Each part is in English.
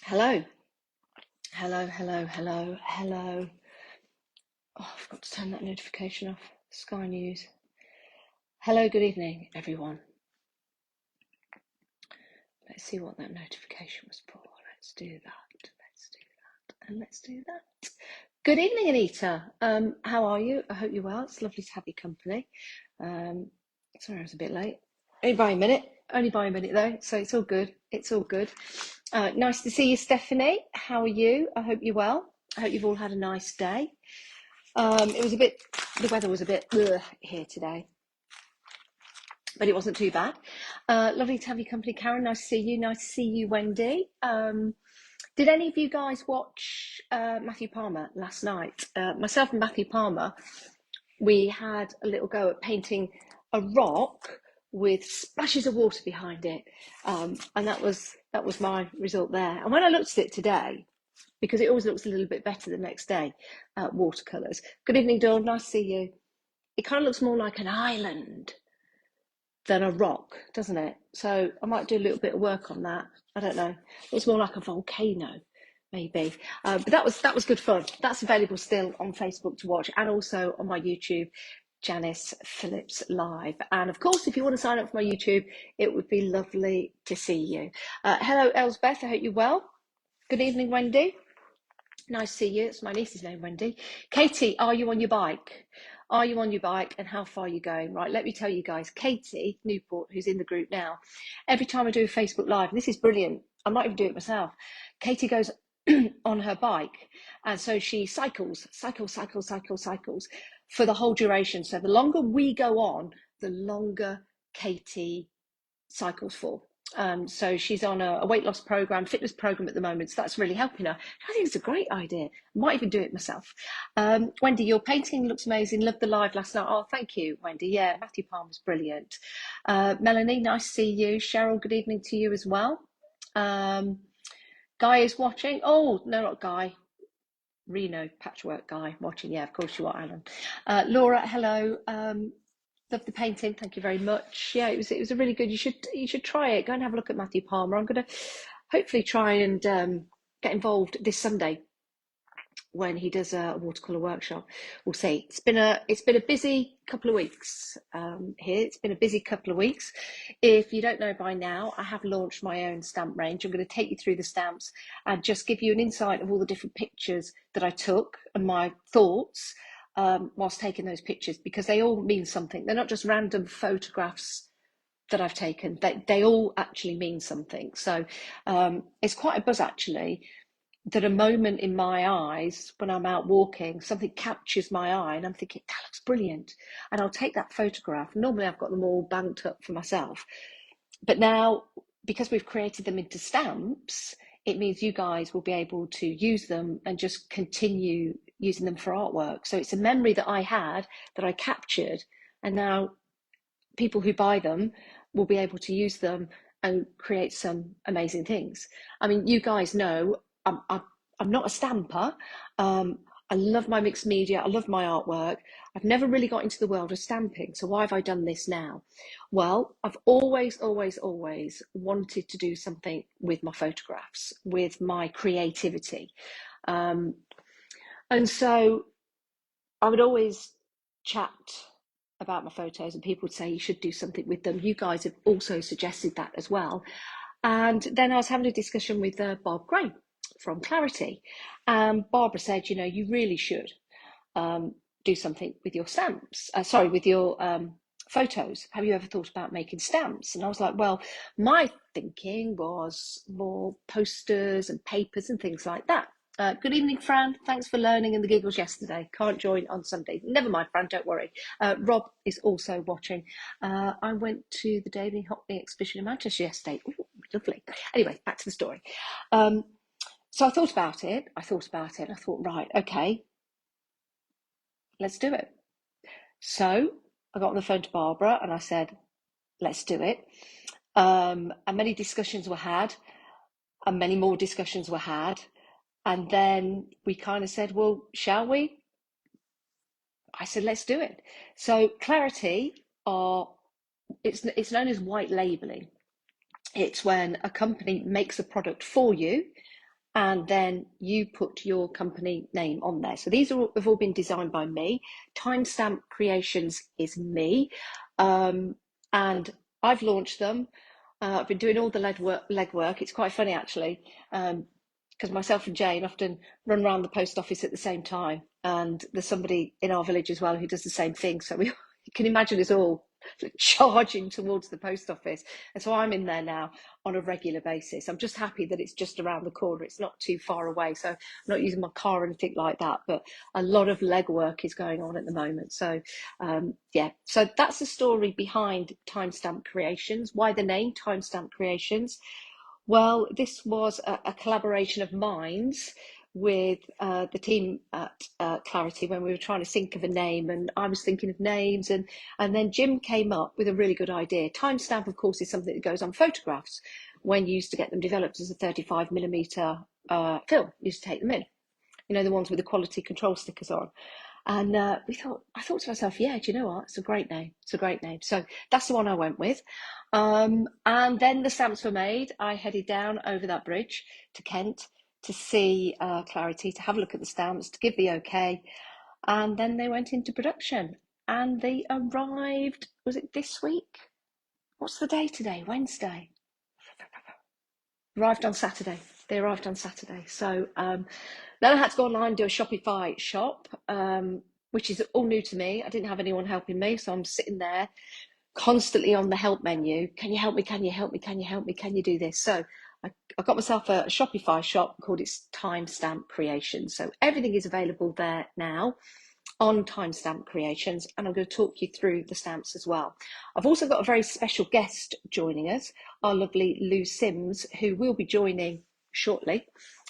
Hello, hello. Oh, I forgot to turn that notification off. Sky News. Hello, good evening, everyone. Let's see what that notification was for. Let's do that. And let's do that. Good evening, Anita. How are you? I hope you're well. It's lovely to have your company. Sorry, I was a bit late. Only by a minute. Only by a minute though, so it's all good. It's all good. Nice to see you, Stephanie. How are you? I hope you're well. I hope you've all had a nice day. The weather was a bit here today, but it wasn't too bad. Lovely to have your company, Karen. Nice to see you. Nice to see you, Wendy. Did any of you guys watch Matthew Palmer last night? Myself and Matthew Palmer, we had a little go at painting a rock with splashes of water behind it, and that was my result there. And when I looked at it today, because it always looks a little bit better the next day, watercolours. Good evening, Dawn. Nice to see you. It kind of looks more like an island than a rock, doesn't it? So I might do a little bit of work on that. I don't know. It's more like a volcano, maybe. But that was good fun. That's available still on Facebook to watch, and also on my YouTube, Janice Phillips Live. And of course, if you want to sign up for my YouTube, it would be lovely to see you. Hello, Elsbeth. I hope you're well. Good evening, Wendy. Nice to see you. It's my niece's name, Wendy. Katie, are you on your bike? Are you on your bike, and how far are you going? Right, let me tell you guys, Katie Newport, who's in the group now, every time I do a Facebook Live, and this is brilliant, I might even do it myself, Katie goes on her bike, and so she cycles for the whole duration. So the longer we go on, the longer Katie cycles for. So she's on a weight loss program, fitness program at the moment. So that's really helping her. I think it's a great idea. I might even do it myself. Wendy, your painting looks amazing. Loved the live last night. Oh, thank you, Wendy. Yeah, Matthew Palmer's brilliant. Melanie, nice to see you. Cheryl, good evening to you as well. Guy is watching. Oh, no, not Guy. Reno, patchwork guy watching. Yeah, of course you are, Alan. Laura, hello. Love the painting. Thank you very much. Yeah, it was a really good. You should try it. Go and have a look at Matthew Palmer. I'm going to hopefully try and get involved this Sunday when he does a watercolor workshop. We'll see. It's been a busy couple of weeks here. It's been a busy couple of weeks. If you don't know by now, I have launched my own stamp range. I'm going to take you through the stamps and just give you an insight of all the different pictures that I took and my thoughts whilst taking those pictures, because they all mean something. They're not just random photographs that I've taken. They all actually mean something. So it's quite a buzz actually, that a moment in my eyes when I'm out walking, something captures my eye and I'm thinking, that looks brilliant. And I'll take that photograph. Normally I've got them all banked up for myself. But now, because we've created them into stamps, it means you guys will be able to use them and just continue using them for artwork. So it's a memory that I had, that I captured, and now people who buy them will be able to use them and create some amazing things. I mean, you guys know I'm not a stamper. I love my mixed media. I love my artwork. I've never really got into the world of stamping. So why have I done this now? Well, I've always wanted to do something with my photographs, with my creativity. And so I would always chat about my photos and people would say you should do something with them. You guys have also suggested that as well. And then I was having a discussion with Bob Gray from Clarity. Barbara said, you really should do something with your stamps, with your photos. Have you ever thought about making stamps? And I was like, well, my thinking was more posters and papers and things like that. Good evening, Fran. Thanks for learning and the giggles yesterday. Can't join on Sunday. Never mind, Fran, don't worry. Rob is also watching. I went to the David Hockney exhibition in Manchester yesterday. Ooh, lovely. Anyway, back to the story. So I thought about it. I thought, right, okay, let's do it. So I got on the phone to Barbara and I said, let's do it. And many discussions were had, and many more discussions were had. And then we kind of said, well, shall we? I said, let's do it. So Clarity it's known as white labeling. It's when a company makes a product for you and then you put your company name on there. So these have all been designed by me. Timestamp Creations is me, and I've launched them. I've been doing all the legwork. It's quite funny actually, because myself and Jane often run around the post office at the same time, and there's somebody in our village as well who does the same thing. So you can imagine us all charging towards the post office, and so I'm in there now on a regular basis. I'm just happy that it's just around the corner. It's not too far away, so I'm not using my car or anything like that. But a lot of legwork is going on at the moment. So yeah, so that's the story behind Timestamp Creations. Why the name Timestamp Creations? Well, this was a collaboration of minds with the team at Clarity when we were trying to think of a name, and I was thinking of names, and then Jim came up with a really good idea. Timestamp, of course, is something that goes on photographs when you used to get them developed as a 35mm film. You used to take them in, you know, the ones with the quality control stickers on. And I thought to myself, yeah, do you know what? It's a great name. It's a great name. So that's the one I went with. And then the stamps were made. I headed down over that bridge to Kent to see Clarity, to have a look at the stamps, to give the okay. And then they went into production and they arrived, was it this week? What's the day today? Wednesday. Arrived on Saturday. They arrived on Saturday. So then I had to go online and do a Shopify shop, which is all new to me. I didn't have anyone helping me, so I'm sitting there constantly on the help menu. Can you help me? Can you help me? Can you help me? Can you do this? So I got myself a Shopify shop called its Timestamp Creations. So everything is available there now on Timestamp Creations, and I'm going to talk you through the stamps as well. I've also got a very special guest joining us, our lovely Lou Sims, who will be joining shortly.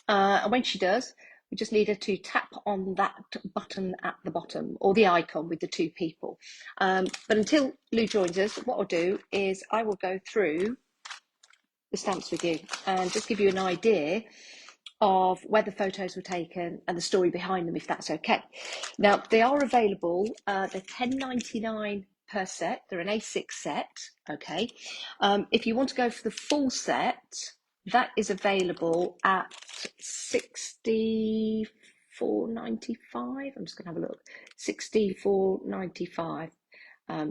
And when she does, we just need her to tap on that button at the bottom, or the icon with the two people. But until Lou joins us, what I'll do is I will go through the stamps with you and just give you an idea of where the photos were taken and the story behind them, if that's okay. Now, they are available, they're $10.99 per set. They're an A6 set, okay. If you want to go for the full set, that is available at $64.95. I'm just gonna have a look. $64.95,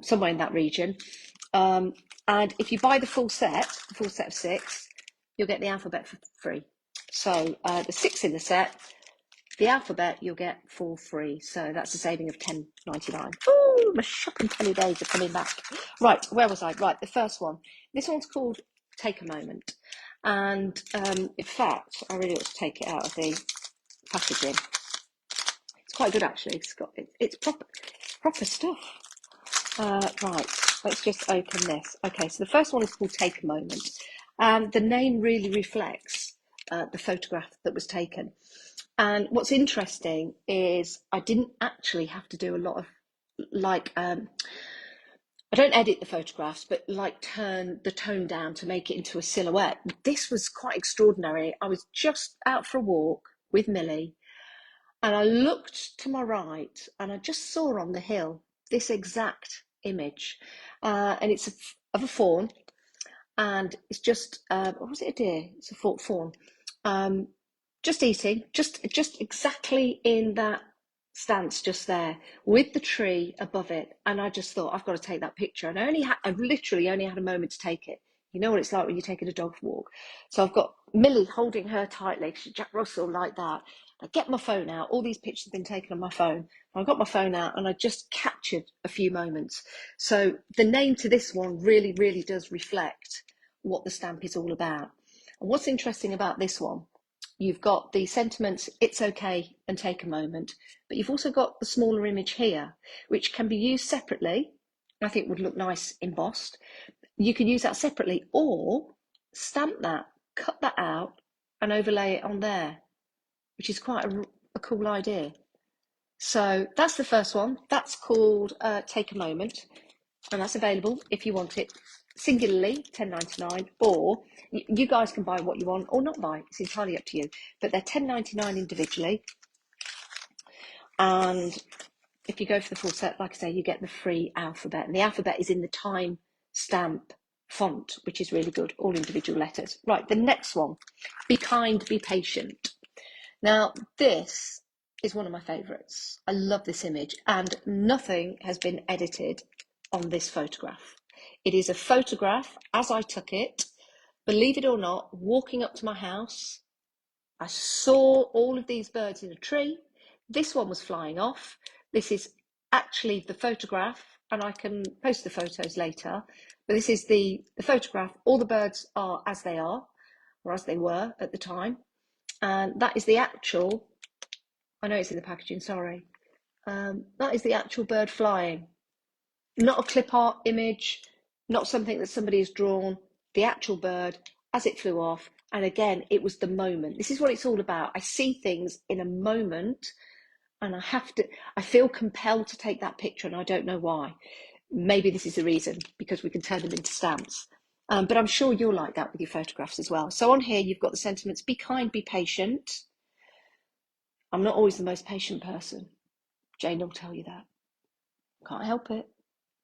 somewhere in that region. And if you buy the full set of 6, you'll get the alphabet for free. So the 6 in the set, the alphabet you'll get for free. So that's a saving of $10.99. Oh, my shopping penny days are coming back. Right, where was I? Right, the first one. This one's called Take a Moment. And in fact, I really ought to take it out of the packaging. It's quite good actually. It's proper stuff. Right, let's just open this. Okay, so the first one is called Take a Moment. And the name really reflects the photograph that was taken. And what's interesting is I didn't actually have to do a lot of, like, I don't edit the photographs, but like turn the tone down to make it into a silhouette. This was quite extraordinary. I was just out for a walk with Millie, and I looked to my right and I just saw on the hill this exact image. And it's of a fawn, and it's just, or was it a deer? It's a fawn. Just eating, just exactly in that stance just there with the tree above it. And I just thought, I've got to take that picture. And I literally only had a moment to take it. You know what it's like when you're taking a dog walk. So I've got Millie holding her tightly, Jack Russell like that. I get my phone out. All these pictures have been taken on my phone. I got my phone out and I just captured a few moments. So the name to this one really, really does reflect what the stamp is all about. And what's interesting about this one, you've got the sentiments, it's okay, and take a moment, but you've also got the smaller image here, which can be used separately. I think would look nice embossed. You can use that separately, or stamp that, cut that out, and overlay it on there, which is quite a cool idea. So that's the first one. That's called Take a Moment, and that's available if you want it singularly, $10.99, or you guys can buy what you want or not buy. It's entirely up to you. But they're $10.99 individually. And if you go for the full set, like I say, you get the free alphabet. And the alphabet is in the time stamp font, which is really good, all individual letters. Right, the next one, be kind, be patient. Now, this is one of my favourites. I love this image, and nothing has been edited on this photograph. It is a photograph as I took it, believe it or not, walking up to my house. I saw all of these birds in a tree. This one was flying off. This is actually the photograph, and I can post the photos later, but this is the photograph. All the birds are as they are, or as they were at the time, and that is the actual, I know it's in the packaging, sorry, that is the actual bird flying. Not a clip art image, not something that somebody has drawn, the actual bird as it flew off. And again, it was the moment. This is what it's all about. I see things in a moment, and I feel compelled to take that picture, and I don't know why. Maybe this is the reason, because we can turn them into stamps. But I'm sure you'll like that with your photographs as well. So on here, you've got the sentiments: be kind, be patient. I'm not always the most patient person. Jane will tell you that. Can't help it,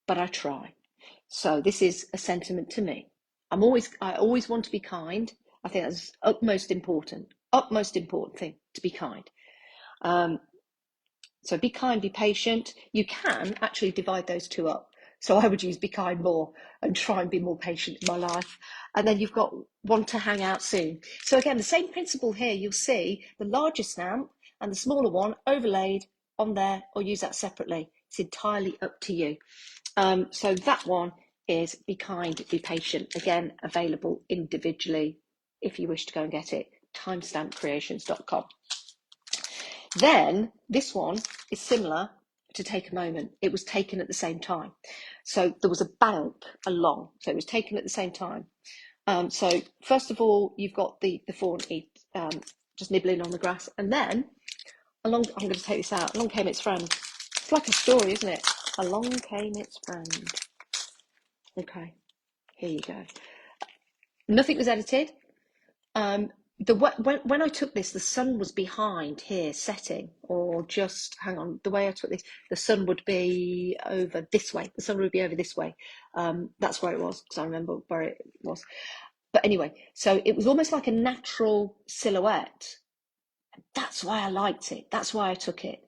but I try. So this is a sentiment to me. I always want to be kind. I think that's utmost important thing, to be kind. So be kind, be patient. You can actually divide those two up. So I would use be kind more and try and be more patient in my life. And then you've got want to hang out soon. So again, the same principle here. You'll see the larger stamp and the smaller one overlaid on there, or use that separately. It's entirely up to you. So that one is be kind, be patient. Again, available individually if you wish to go and get it. timestampcreations.com. Then this one is similar to Take a Moment. It was taken at the same time. So there was a bank along. So it was taken at the same time. So first of all, you've got the fawn just nibbling on the grass. And then along, I'm going to take this out. Along came its friend. It's like a story, isn't it? Along came its friend. Okay, here you go. Nothing was edited. When I took this, the sun was behind here setting, or just hang on. The way I took this, the sun would be over this way. The sun would be over this way. That's where it was, because I remember where it was. But anyway, so it was almost like a natural silhouette. That's why I liked it. That's why I took it.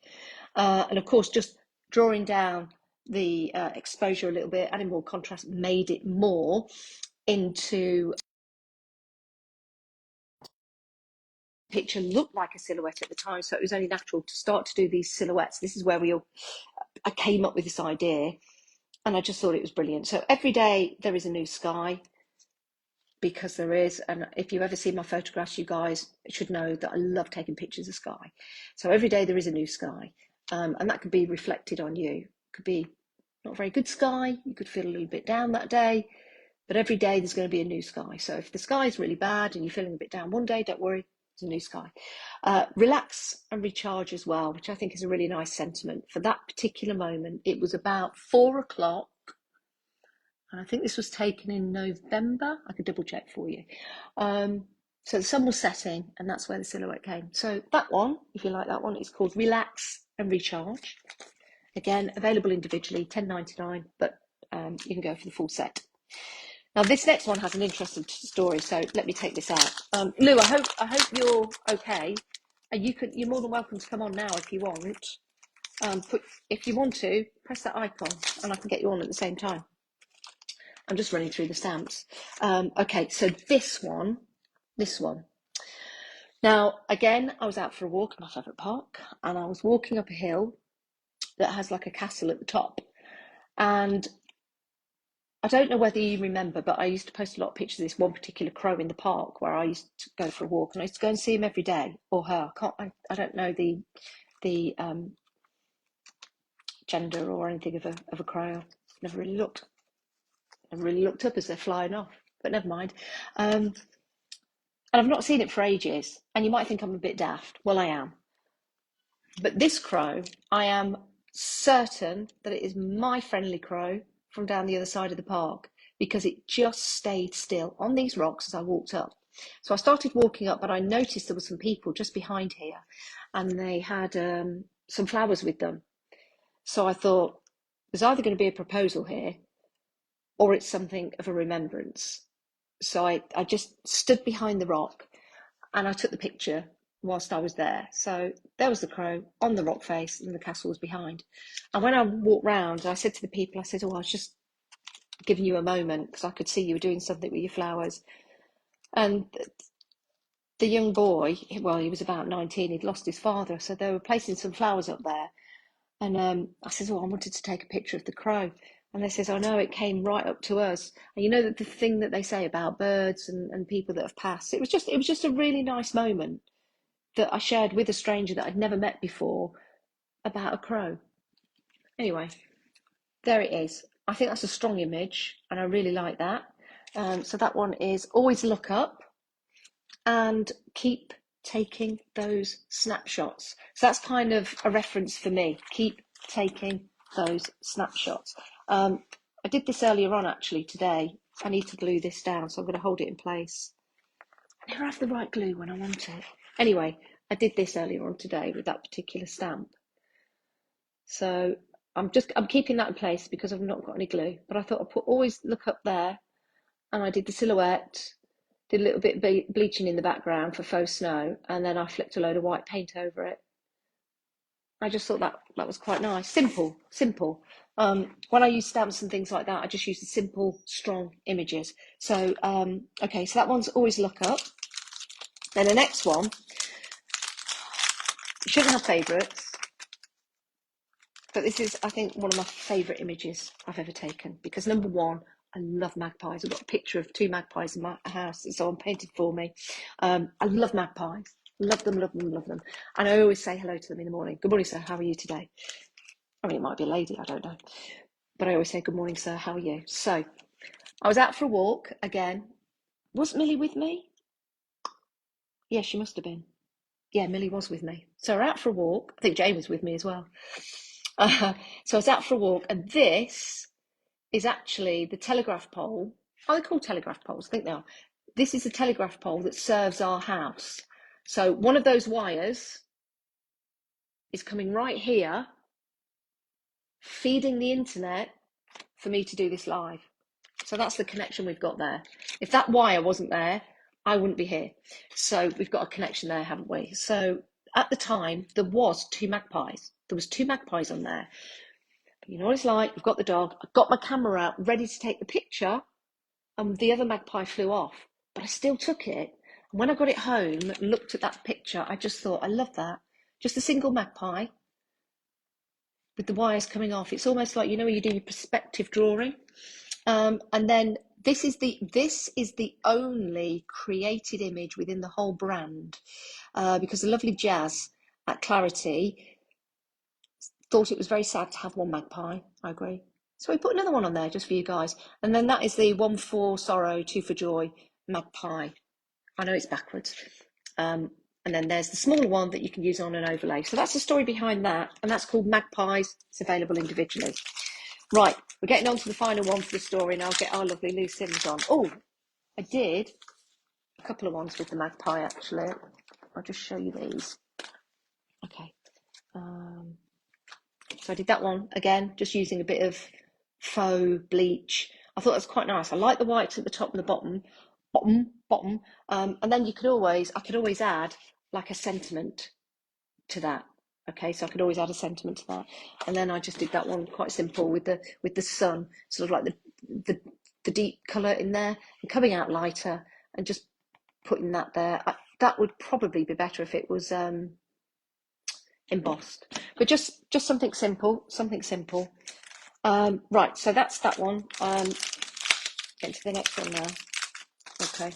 And of course, just drawing down the exposure a little bit, adding more contrast, made it more into picture looked like a silhouette at the time, so it was only natural to start to do these silhouettes. This is where I came up with this idea, and I just thought it was brilliant. So every day there is a new sky, because there is, and if you ever see my photographs, you guys should know that I love taking pictures of sky. So every day there is a new sky, and that could be reflected on you. It could be not a very good sky, you could feel a little bit down that day, but every day there's going to be a new sky. So if the sky is really bad and you're feeling a bit down one day, don't worry, it's a new sky. Relax and recharge as well, which I think is a really nice sentiment for that particular moment. It was about 4 o'clock, and I think this was taken in November. I could double check for you. So the sun was setting, and that's where the silhouette came. So that one, if you like that one, is called Relax and Recharge. Again, available individually, $10.99, but you can go for the full set. Now this next one has an interesting story, so let me take this out. Lou, I hope you're okay. You're more than welcome to come on now if you want. If you want to, press that icon, and I can get you on at the same time. I'm just running through the stamps. Okay, so this one. Now, again, I was out for a walk in my favourite park, and I was walking up a hill that has like a castle at the top. And I don't know whether you remember, but I used to post a lot of pictures of this one particular crow in the park where I used to go for a walk, and I used to go and see him every day, or her. I don't know the gender or anything of a crow. Never really looked up as they're flying off, but never mind. And I've not seen it for ages, and you might think I'm a bit daft. Well, I am. But this crow, I am certain that it is my friendly crow from down the other side of the park, because it just stayed still on these rocks as I walked up. So I started walking up, but I noticed there were some people just behind here, and they had some flowers with them. So I thought, there's either going to be a proposal here, or it's something of a remembrance. So I just stood behind the rock and I took the picture whilst I was there. So there was the crow on the rock face and the castle was behind. And when I walked round, I said to the people, I said, oh, I was just giving you a moment because I could see you were doing something with your flowers. And the young boy, well, he was about 19, he'd lost his father. So they were placing some flowers up there. And I said, oh, I wanted to take a picture of the crow. And they says, oh no, it came right up to us. And you know that the thing that they say about birds and people that have passed, it was just a really nice moment that I shared with a stranger that I'd never met before about a crow. Anyway, there it is. I think that's a strong image and I really like that. So that one is always look up and keep taking those snapshots. So that's kind of a reference for me. Keep taking those snapshots. I did this earlier on actually today. I need to glue this down, so I'm going to hold it in place. I never have the right glue when I want it. Anyway, I did this earlier on today with that particular stamp. So I'm keeping that in place because I've not got any glue. But I thought I'd always look up there, and I did the silhouette, did a little bit of bleaching in the background for faux snow, and then I flicked a load of white paint over it. I just thought that was quite nice. Simple. When I use stamps and things like that, I just use the simple, strong images. So, okay, so that one's always look up. Then the next one, you shouldn't have favourites, but this is, I think, one of my favourite images I've ever taken because number one, I love magpies. I've got a picture of 2 magpies in my house that someone painted for me. I love magpies. Love them. And I always say hello to them in the morning. Good morning, sir. How are you today? I mean, it might be a lady. I don't know. But I always say, good morning, sir. How are you? So I was out for a walk again. Was Millie with me? Yeah, she must have been. Yeah, Millie was with me. So we're out for a walk. I think Jane was with me as well. So I was out for a walk, and this is actually the telegraph pole. Are they called telegraph poles? I think they are. This is the telegraph pole that serves our house. So one of those wires is coming right here, feeding the internet for me to do this live. So that's the connection we've got there. If that wire wasn't there, I wouldn't be here. So we've got a connection there, haven't we? So at the time, there was 2 magpies. There was 2 magpies on there. But you know what it's like, we've got the dog. I got my camera out, ready to take the picture, and the other magpie flew off. But I still took it. And when I got it home, looked at that picture, I just thought, I love that. Just a single magpie with the wires coming off. It's almost like, you know, when you do your perspective drawing. And then this is the only created image within the whole brand, because the lovely Jazz at Clarity thought it was very sad to have 1 magpie. I agree. So we put another one on there just for you guys. And then that is the 1 for sorrow, 2 for joy magpie. I know it's backwards. And then there's the smaller one that you can use on an overlay. So that's the story behind that. And that's called Magpies. It's available individually. Right, we're getting on to the final one for the story, and I'll get our lovely Lou Sims on. Oh, I did a couple of ones with the magpie, actually. I'll just show you these. Okay. So I did that one, again, just using a bit of faux bleach. I thought that was quite nice. I like the whites at the top and the bottom. And then I could always add like a sentiment to that. Okay, so I could always add a sentiment to that. And then I just did that one quite simple with the sun, sort of like the deep colour in there and coming out lighter and just putting that there. That would probably be better if it was embossed, but just something simple. Right, so that's that one. Get to the next one now. Okay.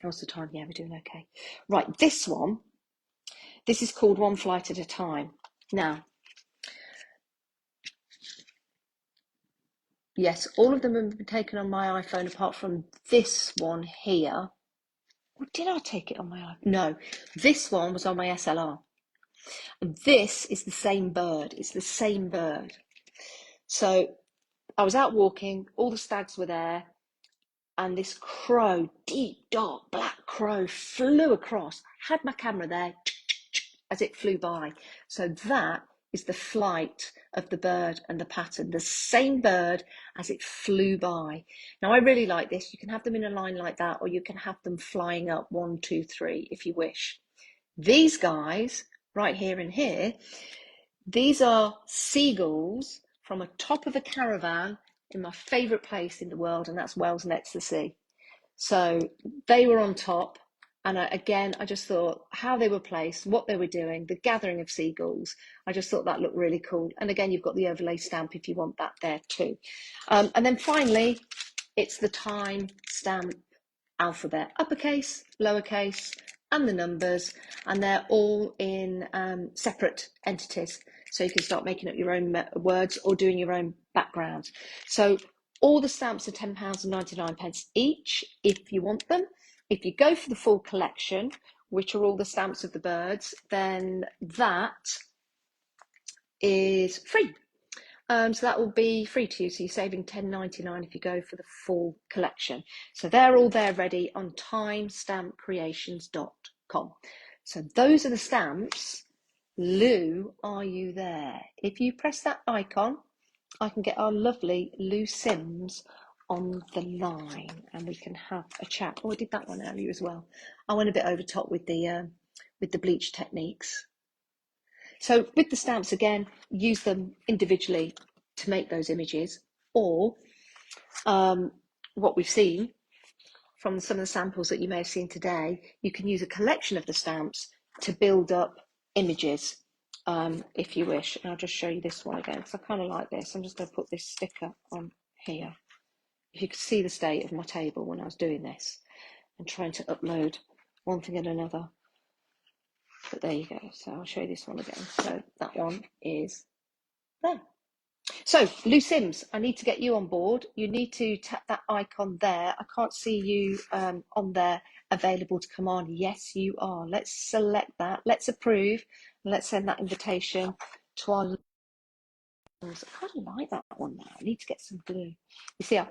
What's the time? Yeah, we're doing okay. Right, this one. This is called One Flight at a Time. Now, yes, all of them have been taken on my iPhone apart from this one here. Or did I take it on my iPhone? No, this one was on my SLR. And this is the same bird. It's the same bird. So I was out walking, all the stags were there, and this crow, deep, dark, black crow, flew across. I had my camera there as it flew by. So that is the flight of the bird and the pattern, the same bird as it flew by. Now, I really like this. You can have them in a line like that, or you can have them flying up 1, 2, 3 if you wish. These guys right here and here, these are seagulls from a top of a caravan in my favourite place in the world, and that's Wales next to the sea. So they were on top. And again, I just thought how they were placed, what they were doing, the gathering of seagulls. I just thought that looked really cool. And again, you've got the overlay stamp if you want that there too. And then finally, it's the time stamp alphabet, uppercase, lowercase, and the numbers. And they're all in separate entities. So you can start making up your own words or doing your own background. So all the stamps are £10.99 each if you want them. If you go for the full collection, which are all the stamps of the birds, then that is free. So that will be free to you. So you're saving £10.99 if you go for the full collection. So they're all there ready on timestampcreations.com. So those are the stamps. Lou, are you there? If you press that icon, I can get our lovely Lou Sims on the line and we can have a chat. Oh, I did that one earlier as well. I went a bit over top with the bleach techniques. So with the stamps, again, use them individually to make those images, or what we've seen from some of the samples that you may have seen today, you can use a collection of the stamps to build up images if you wish. And I'll just show you this one again because I kind of like this. I'm just going to put this sticker on here. If you could see the state of my table when I was doing this and trying to upload one thing and another. But there you go. So I'll show you this one again. So that one is there. So Lou Sims, I need to get you on board. You need to tap that icon there. I can't see you on there available to come on. Yes, you are. Let's select that. Let's approve. And let's send that invitation to our. I kind of like that one now. I need to get some glue. You see, I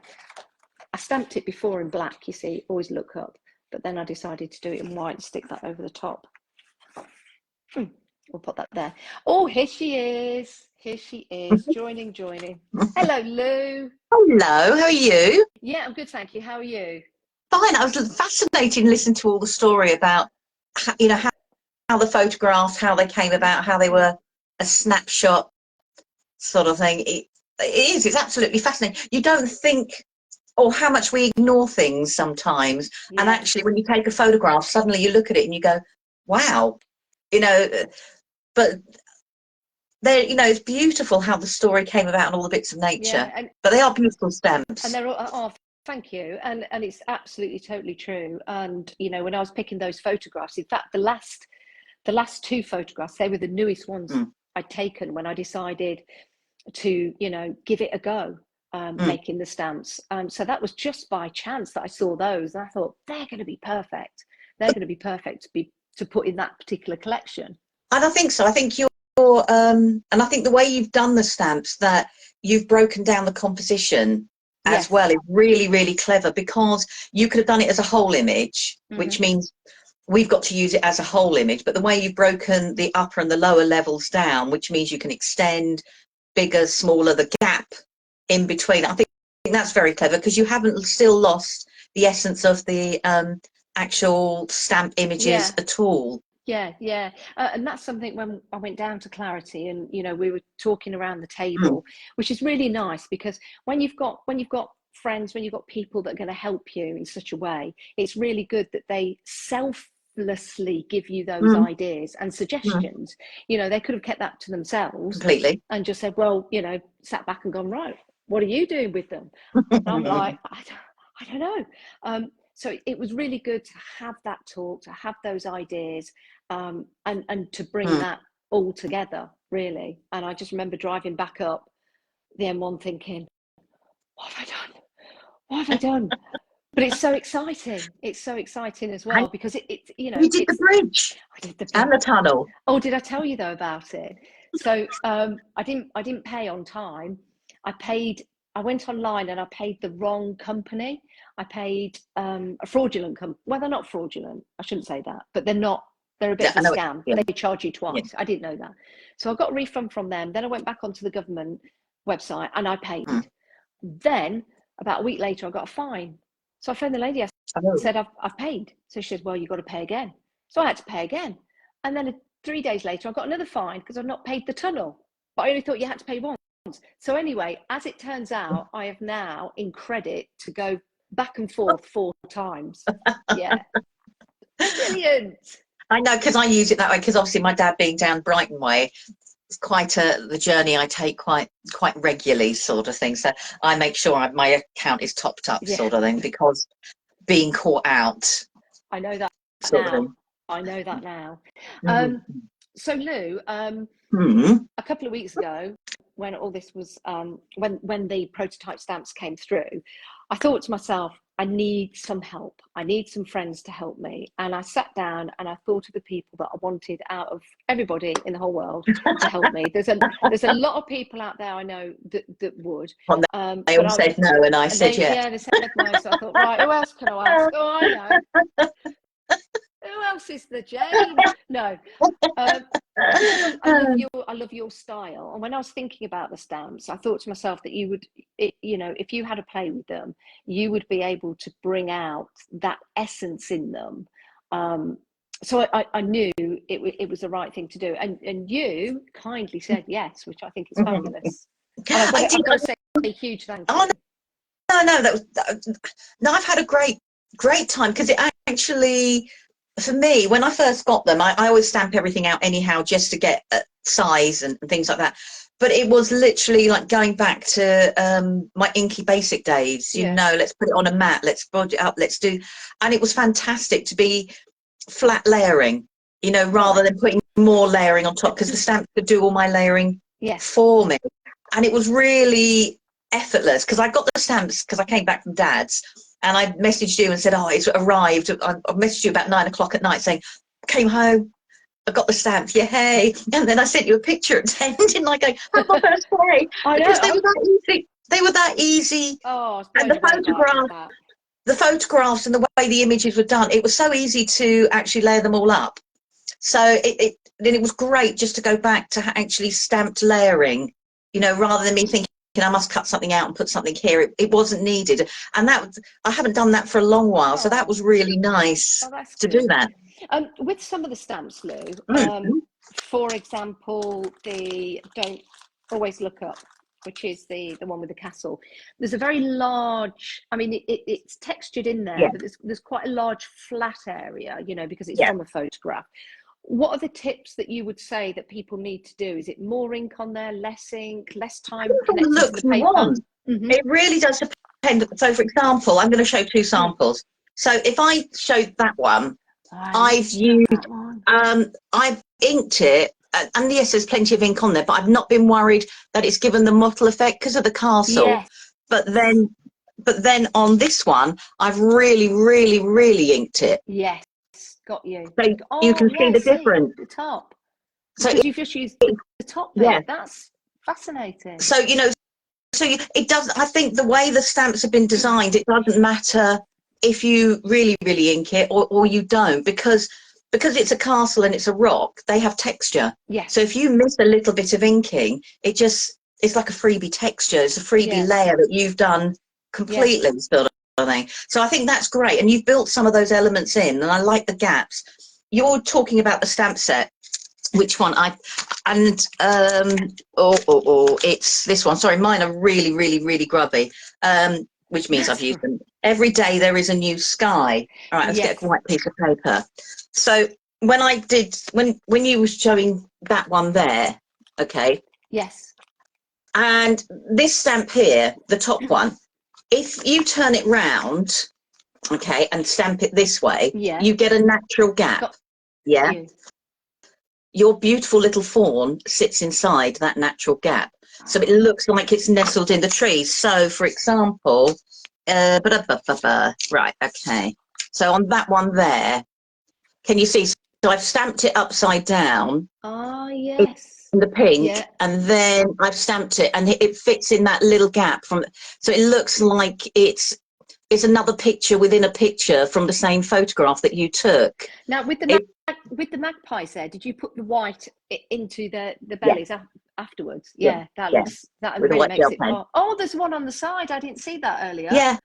stamped it before in black. You see, always look up. But then I decided to do it in white and stick that over the top. We'll put that there. Oh, here she is. Here she is. Joining. Hello, Lou. Hello, how are you? Yeah, I'm good, thank you. How are you? Fine. I was fascinated listening to all the story about, how the photographs, how they came about, how they were a snapshot sort of thing. It's absolutely fascinating. You don't think, or how much we ignore things sometimes. Yes. And actually, when you take a photograph, suddenly you look at it and you go, wow, but it's beautiful how the story came about and all the bits of nature. Yeah, but they are beautiful stamps. And they're all, oh, thank you. And it's absolutely totally true. And when I was picking those photographs, in fact, the last two photographs, they were the newest ones I'd taken when I decided to give it a go, making the stamps. So that was just by chance that I saw those, and I thought they're going to be perfect. They're going to be perfect to put in that particular collection. And I think so. I think and I think the way you've done the stamps, that you've broken down the composition as well, is really, really clever, because you could have done it as a whole image, which means we've got to use it as a whole image. But the way you've broken the upper and the lower levels down, which means you can extend bigger, smaller, the gap in between, I think that's very clever, because you haven't still lost the essence of the actual stamp images at all. Yeah. And that's something when I went down to Clarity and, we were talking around the table, which is really nice, because when you've got friends, when you've got people that are going to help you in such a way, it's really good that they selflessly give you those ideas and suggestions. They could have kept that to themselves completely and just said, well, sat back and gone, right, what are you doing with them? And I'm like, I don't know. So it was really good to have that talk, to have those ideas, and to bring that all together, really. And I just remember driving back up the M1 thinking, what have I done? What have I done? But it's so exciting. It's so exciting as well, because you did the bridge. I did the bridge and the tunnel. Oh, did I tell you though about it? So I didn't pay on time. I went online and I paid the wrong company. I paid a fraudulent company. Well, they're not fraudulent. I shouldn't say that, but they're not They're a Yeah, bit I of a know. scam. Yeah, They charge you yeah. twice. I didn't know that. So I got a refund from them. Then I went back onto the government website and I Mm. paid. Then about a week later, I got a fine. So I phoned the lady. I Oh. said, I've paid. So she said, well, you've got to pay again. So I had to pay again. And then 3 days later, I got another fine because I've not paid the tunnel. But I only thought you had to pay once. So anyway, as it turns out, I have now in credit to go back and forth 4 times. Yeah. Brilliant. I know, because I use it that way, because obviously my dad being down Brighton way, it's quite the journey I take quite regularly, sort of thing. So I make sure my account is topped up, Yeah. sort of thing, because being caught out, I know that sort of now. thing. I know that now. Mm. So Lou, Mm. a couple of weeks ago, when all this was, when the prototype stamps came through, I thought to myself, I need some help. I need some friends to help me. And I sat down and I thought of the people that I wanted out of everybody in the whole world to help me. There's a lot of people out there I know that would. Well, they But all said no, and I said yes. they said no. So I thought, right, who else can I ask? Oh, I know. Who else is the Jane? No, because I love your style. And when I was thinking about the stamps, I thought to myself that you would, if you had a play with them, you would be able to bring out that essence in them. So I knew it was the right thing to do, and you kindly said yes, which I think is fabulous. And I've got to say a huge thank you. No, no, I've had a great time, because it actually, for me, when I first got them, I always stamp everything out anyhow, just to get size and things like that. But it was literally like going back to my Inky Basic days, let's put it on a mat, let's bulge it up, let's do. And it was fantastic to be flat layering, rather than putting more layering on top, because the stamp could do all my layering for me. And it was really effortless, because I got the stamps because I came back from Dad's, and I messaged you and said, oh, it's arrived. I messaged you about 9 o'clock at night saying, came home, I got the stamps, yay. And then I sent you a picture at 10, didn't I, go, have my first day? Because they were that easy. They were that easy. Oh, and the photographs and the way the images were done, it was so easy to actually layer them all up. So then it was great just to go back to actually stamped layering, rather than me thinking I must cut something out and put something here. It wasn't needed, and I haven't done that for a long while, so that was really nice to do that. With some of the stamps, Lou, for example, the Don't Always Look Up, which is the one with the castle. There's a very large, I mean, it's textured in there, but there's quite a large flat area, because it's from a photograph. What are the tips that you would say that people need to do? Is it more ink on there, less ink, less time connected to the paper? It really does depend. So, for example, I'm going to show 2 samples. So if I showed that one, I've inked it, and yes, there's plenty of ink on there, but I've not been worried that it's given the mottle effect because of the castle. Yes. But then on this one, I've really inked it. Yes, got you. So you can see the difference. The top. So because you've just used the top bit. Yeah. That's fascinating. So it doesn't. I think the way the stamps have been designed, it doesn't matter if you really ink it or you don't, because it's a castle and it's a rock, they have texture. Yes. So if you miss a little bit of inking, it's like a freebie texture. It's a freebie layer that you've done completely, sort of thing. So I think that's great, and you've built some of those elements in, and I like the gaps. You're talking about the stamp set. Which one? It's this one. Sorry, mine are really grubby. Which means I've used them. Every day there is a new sky. All right, let's get a white piece of paper. So when you were showing that one there, okay. Yes. And this stamp here, the top one, if you turn it round, okay, and stamp it this way, you get a natural gap. Your beautiful little fawn sits inside that natural gap. So it looks like it's nestled in the trees. So, for example, right, okay. So on that one there, can you see? So I've stamped it upside down. Ah, yes. In the pink, and then I've stamped it, and it fits in that little gap so it looks like it's is another picture within a picture from the same photograph that you took. Now with the It, with the magpies there, did you put the white into the yeah, bellies afterwards? yeah, Yeah, yeah, that with a really white makes gel it pen. pop. Oh, there's one on the side. I didn't see that earlier. Yeah,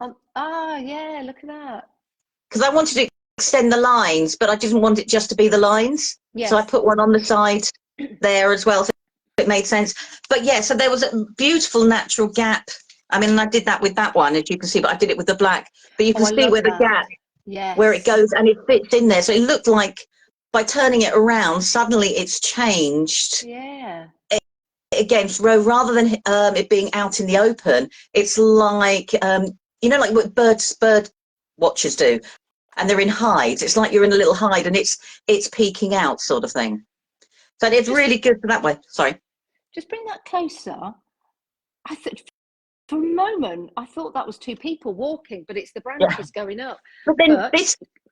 Yeah, look at that. because I wanted to extend the lines, but I didn't want it just to be the lines. So I Yes. put one on the side there as well, so it made sense. But yeah, so there was a beautiful natural gap. I mean, I did that with that one, as you can see, but I did it with the black. But you Oh, can I see love where the that. gap, where it Yes. goes, and it fits in there. So it looked like by turning it around, suddenly it's changed. Yeah. Again, rather than it being out in the open, it's like you know, like what bird watchers do, and they're in hides. It's like you're in a little hide, and it's peeking out, sort of thing. So it's Just really good for that way. Sorry. just bring that closer. I thought for a moment I thought that was two people walking, but it's the Yeah. branches going up. But then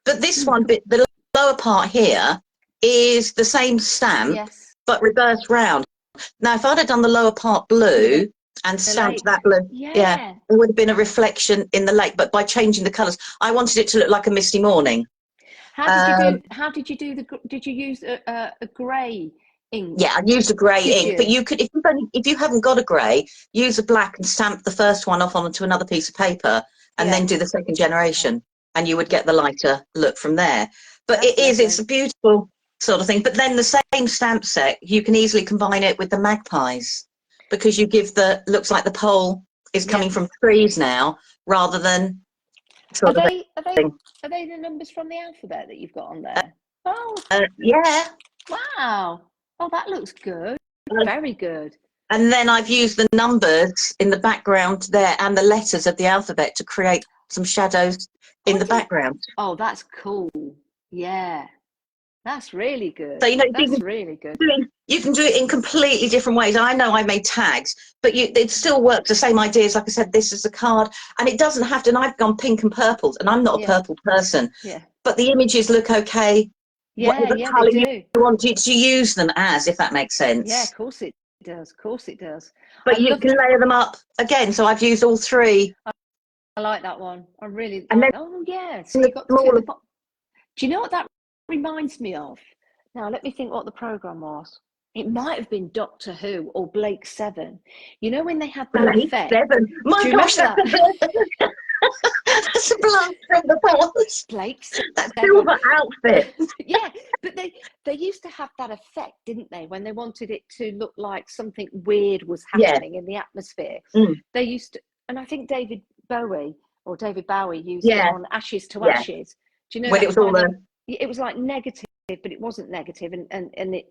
But this one, the lower part here is the same stamp, yes, but reversed round. Now, if I'd have done the lower part blue and the stamped lake. that blue, yeah, Yeah. it would have been a reflection in the lake. But by changing the colours, I wanted it to look like a misty morning. How did you do? Um, How did you do the? Did you use a grey ink? yeah, I used a grey Did ink, but you? you could, if you haven't got a grey, use a black and stamp the first one off onto another piece of paper, and Yeah. then do the second generation, and you would get the lighter look from there. But That's it's lovely. a beautiful sort of thing. But then the same stamp set, you can easily combine it with the magpies, because you give looks like the pole is coming Yes. from trees now, rather than Are sort of they? Are they? thing. Are they the numbers from the alphabet that you've got on there? Oh, Yeah. wow. Oh, that looks good. Very good. And then I've used the numbers in the background there and the letters of the alphabet to create some shadows Oh, in I the didn't. background. Oh, that's cool. Yeah, that's really So, good. you know, That's really good. you can do it in completely different ways. I know I made tags, but it still works. The same ideas. Like I said, this is a card, and it doesn't have to. And I've gone pink and purples, and I'm not a Yeah, purple person, yeah, but the images look okay. yeah, Whatever yeah. They colour you do. want it to use them as, if that makes Yeah, sense. of course it does. Of course it does. I But you love can that. layer them up again. So I've used all three, I like that one. I really and like. then Oh, yeah. So the you got the two at smaller. the bottom. Do you know what that reminds me of? Now, let me think what the program was. It might have been Doctor Who or Blake Seven. You know when they had that Blade effect? Seven. My Do you gosh, remember that's that? that's a blast from the past. Blake That Seven. silver outfit. Yeah, but they used to have that effect, didn't they? When they wanted it to look like something weird was Yeah. happening in the atmosphere. Mm. They used to, and I think David Bowie used it Yeah. on Ashes to Yeah. Ashes. Do you know When it that was all kind of? the It was like negative, but it wasn't negative, and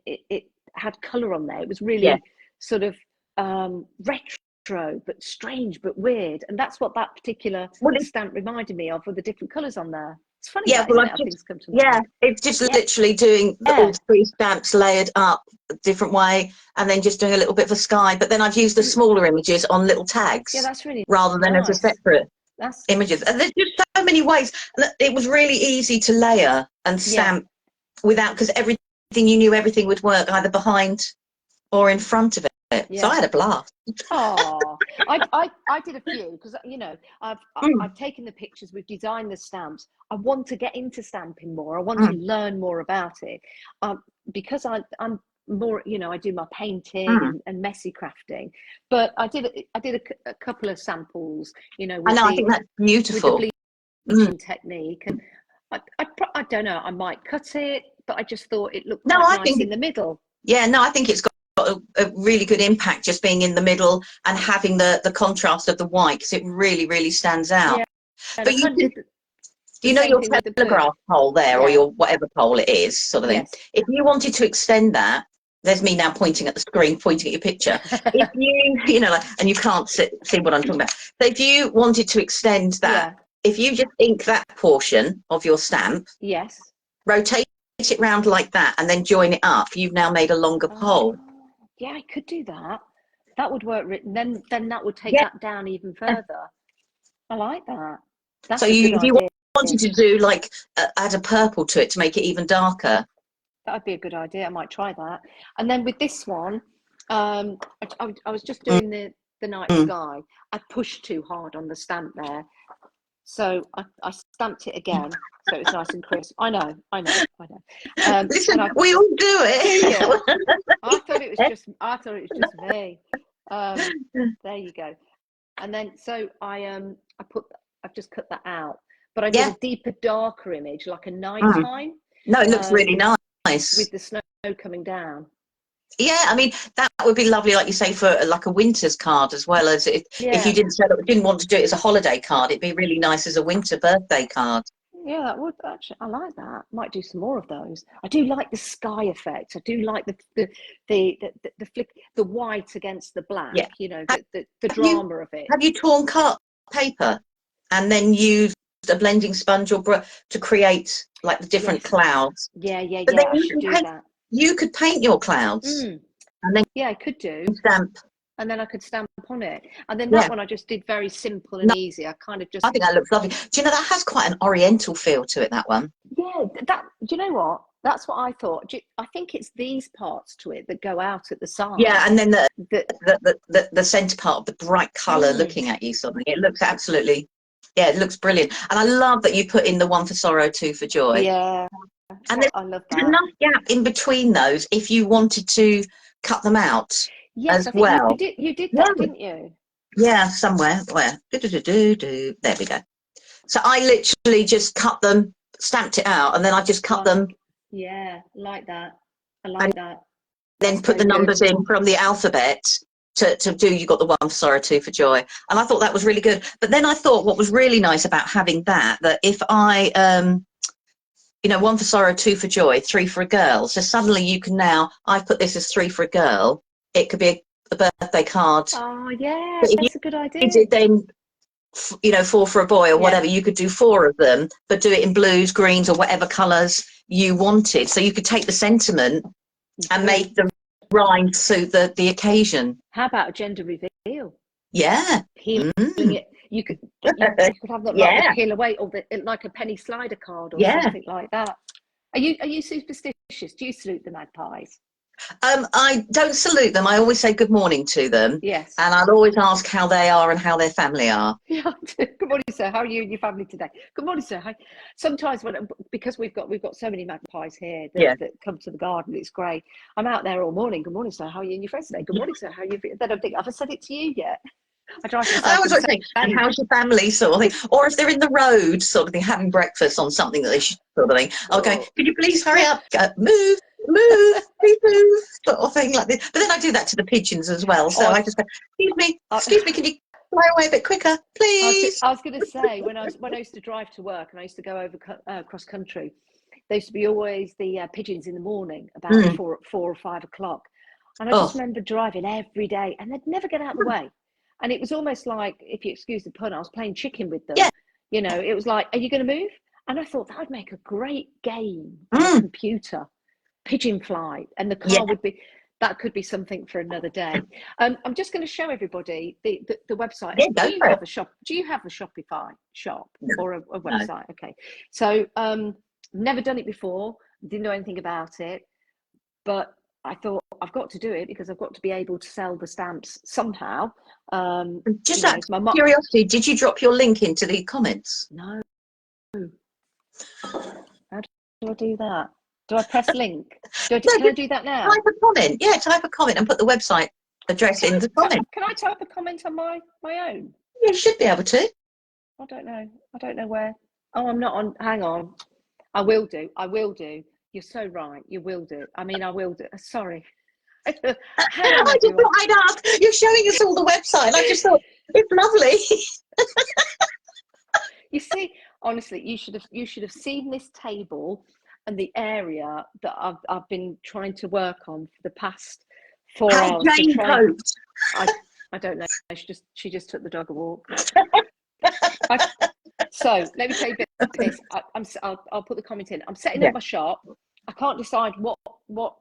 it had colour on there. It was yeah. really sort of retro, but strange, but weird, and that's what that particular Well, stamp reminded me of, with the different colours on there. It's funny yeah. that, Well, isn't it? I've How just things come to yeah. mind. It's just Yeah, literally doing all yeah, three stamps layered up a different way, and then just doing a little bit of a sky. But then I've used the smaller images on little yeah. tags That's really rather than as a nice. separate That's images. And there's just so many ways. And it was really easy to layer and yeah, stamp without, because everything, you knew everything would work either behind or in front of it. So yeah. I had a blast. Oh, I did a few because Mm, I've taken the pictures, we've designed the stamps. I want to get into stamping more. I want to mm, learn more about it, because I'm more, I do my painting mm. and messy crafting. But I did a couple of samples, I with know, I the think that's with the beautiful. Mm. bleaching technique, and I don't know. I might cut it, but I just thought it looked No, quite I nice think, in the middle. yeah, no, I think it's got a really good impact just being in the middle and having the contrast of the white, because it really, really stands out. Yeah, and I But you kind of can, did the you know, same your thing with the blue. telegraph pole there, or Yeah. your whatever pole it is, sort of thing. Yes. If you wanted to extend that, there's me now pointing at the screen, pointing at your picture. If you, like, and you can't see what I'm talking about. So if you wanted to extend that, Yeah. if you just ink that portion of your stamp, Yes. rotate it round like that, and then join it up, you've now made a longer pole. Oh, yeah, I could do that. That would work. Then that would take Yeah. that down even further. I like that. So That's a good if you idea. wanted to do like add a purple to it to make it even darker. That'd be a good idea. I might try that. And then with this one, I was just Mm, doing the night mm, sky. I pushed too hard on the stamp there. So I stamped it again, so it was nice and crisp. I know. Listen, And I we all do do it. you? I thought it was just me. There you go. And then so I've just cut that out, but I did Yeah. a deeper, darker image, like a Mm. nighttime, No, it looks really nice. with the snow coming down. Yeah, I mean that would be lovely, like you say, for like a winter's card, as well as if you Yeah, didn't want to do it as a holiday card, it'd be really nice as a winter birthday card. yeah, that would actually. I like that. Might do some more of those. I do like the sky effect. I do like the flick, the white against the black. Yeah. You know, Have, the have you drama of it. have you torn cut paper and then used a blending sponge or brush to create like the different Yes. clouds? Yeah, yeah, But then yeah. I should do that. you could paint your clouds Mm. and then Yeah, I could do. stamp. And then I could stamp on it. And then that Yeah. one I just did very simple and No, easy. I kind of I just, think that looks lovely. Do you know that has quite an oriental feel to it, that one? yeah, that, do you know what? That's what I thought. I think it's these parts to it that go out at the Yeah, side. and then That, the centre part of the bright colour looking at you, something. It looks absolutely, yeah, it looks brilliant. And I love that you put in the one for sorrow, two for joy. yeah, And there's I love that. enough gap in between those if you wanted to cut them out Yes, as I think well. you did Yeah, that, didn't you? yeah, somewhere. Where? There we go. So I literally just cut them, stamped it out, and then I just cut them Yeah, like that. I and like that. then That's put very the good. numbers in from the alphabet to do. You got the one for sorrow, two for joy, and I thought that was really good. But then I thought what was really nice about having that if I one for sorrow, two for joy, three for a girl. So suddenly you can now, I've put this as three for a girl. It could be a birthday card. Oh, yeah, But if you that's a good idea. did then, four for a boy or whatever, you could do four of them, but do it in blues, greens, or whatever colours you wanted. So you could take the sentiment and make the rhyme suit the occasion. How about a gender reveal? Yeah. Peeling Mm. it. You could have that like Yeah. the peel away, or like a penny slider card or Yeah. something like that. Are you superstitious? Do you salute the magpies? I don't salute them. I always say good morning to them. Yes. And I'll always ask how they are and how their family are. Yeah. Good morning, sir. How are you and your family today? Good morning, sir. Hi. Sometimes because we've got so many magpies here that come to the garden, it's great. I'm out there all morning. Good morning, sir. How are you and your friends today? Good morning, sir. How are you? Then I think, have I said it to you yet? I drive myself I always say, and how's your family, sort of thing. Or if they're in the road, sort of thing, having breakfast on something that they should, sort of thing, I'll go, could you please hurry up? Move, please move, sort of thing like this. But then I do that to the pigeons as well. So I just go, excuse me, can you fly away a bit quicker, please? I was going to say, when I used to drive to work and I used to go over cross country, there used to be always the pigeons in the morning about 4 or 5 o'clock. And I just remember driving every day and they'd never get out of the way. And it was almost like, if you excuse the pun, I was playing chicken with them. Yeah. You know, it was like, are you going to move? And I thought that would make a great game on a computer, pigeon flight. And the car would be, that could be something for another day. I'm just going to show everybody the website. Yeah, Do you have a Shopify shop or a website? No. Okay. So never done it before, didn't know anything about it, but I thought I've got to do it because I've got to be able to sell the stamps somehow. Just out of curiosity, did you drop your link into the comments? No. How do I do that? Do I press link? Can I do that now? Type a comment. Yeah, type a comment and put the website address in the comment. Can I type a comment on my own? Yeah, you should be able to. I don't know where. Oh, I'm not on. Hang on. I will do. You're so right. You will do. I mean, I will do. Sorry. I just thought I'd ask. You're showing us all the website. And I just thought it's lovely. You see, honestly, you should have seen this table and the area that I've been trying to work on for the past 4 hours. Jane coped. I don't know. She just took the dog a walk. So let me tell you this. I'll put the comment in. I'm setting up my shop. I can't decide what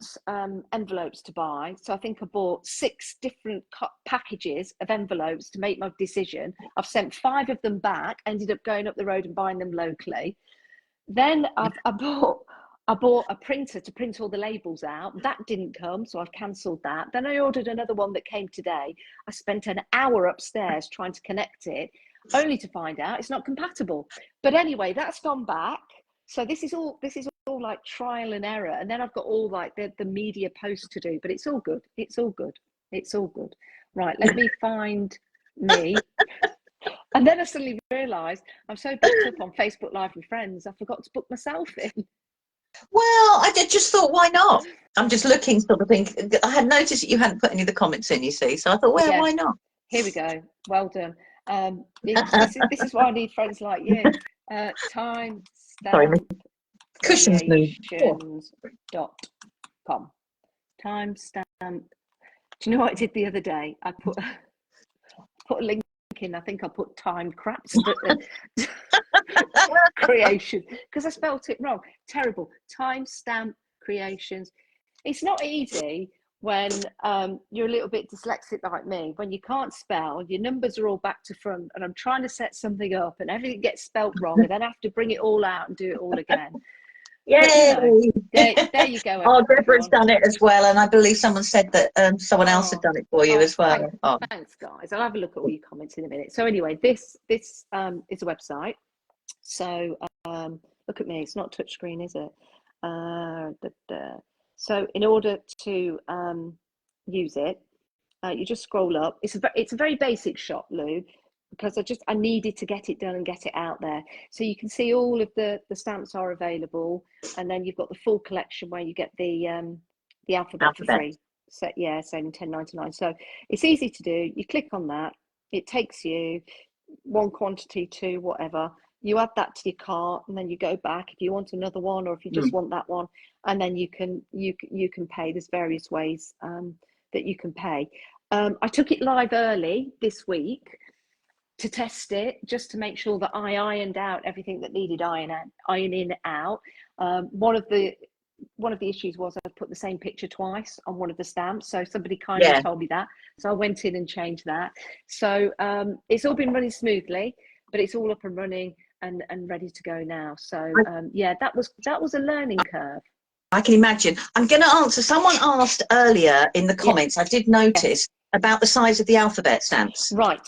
envelopes to buy. So I think I bought 6 different packages of envelopes to make my decision. I've sent 5 of them back, ended up going up the road and buying them locally. Then I bought a printer to print all the labels out. That didn't come, so I've cancelled that. Then I ordered another one that came today. I spent an hour upstairs trying to connect it. only to find out it's not compatible. But anyway, that's gone back. So this is all like trial and error. And then I've got all like the media posts to do, but it's all good. It's all good. It's all good. Right, let me find me. And then I suddenly realised I'm so booked up on Facebook Live with friends, I forgot to book myself in. Well, just thought, why not? I'm just looking, sort of think. I had noticed that you hadn't put any of the comments in, you see, so I thought, well, Yeah. why not? Here we go. Well done. This is why I need friends like you. Timestamp Cushions move. creations.com. Timestamp. Do you know what I did the other day? I put a link in. I think I put time craps creation because I spelt it wrong. Terrible. Timestamp creations. It's not easy when you're a little bit dyslexic like me, when you can't spell, your numbers are all back to front, and I'm trying to set something up and everything gets spelt wrong, and then I have to bring it all out and do it all again. Yay! But, you know, there you go. Oh, Deborah's done it as well, and I believe someone said that someone else had done it for you as well. Thanks, guys. I'll have a look at all your comments in a minute. So anyway, this is a website. So look at me. It's not touchscreen, is it? So in order to use it, you just scroll up. It's a very basic shot, Lou, because I needed to get it done and get it out there. So you can see all of the stamps are available, and then you've got the full collection where you get the alphabet for free. So yeah, saying £10.99. So it's easy to do. You click on that. It takes you one quantity to whatever. You add that to your cart, and then you go back if you want another one, or if you just want that one, and then you can pay. There's various ways that you can pay. I took it live early this week to test it, just to make sure that I ironed out everything that needed ironing out. One of the issues was I put the same picture twice on one of the stamps, so somebody kindly told me that, so I went in and changed that. So it's all been running smoothly, but it's all up and running and ready to go now. So yeah, that was a learning curve. I can imagine. I'm going to answer. Someone asked earlier in the comments, I did notice, about the size of the alphabet stamps. Right.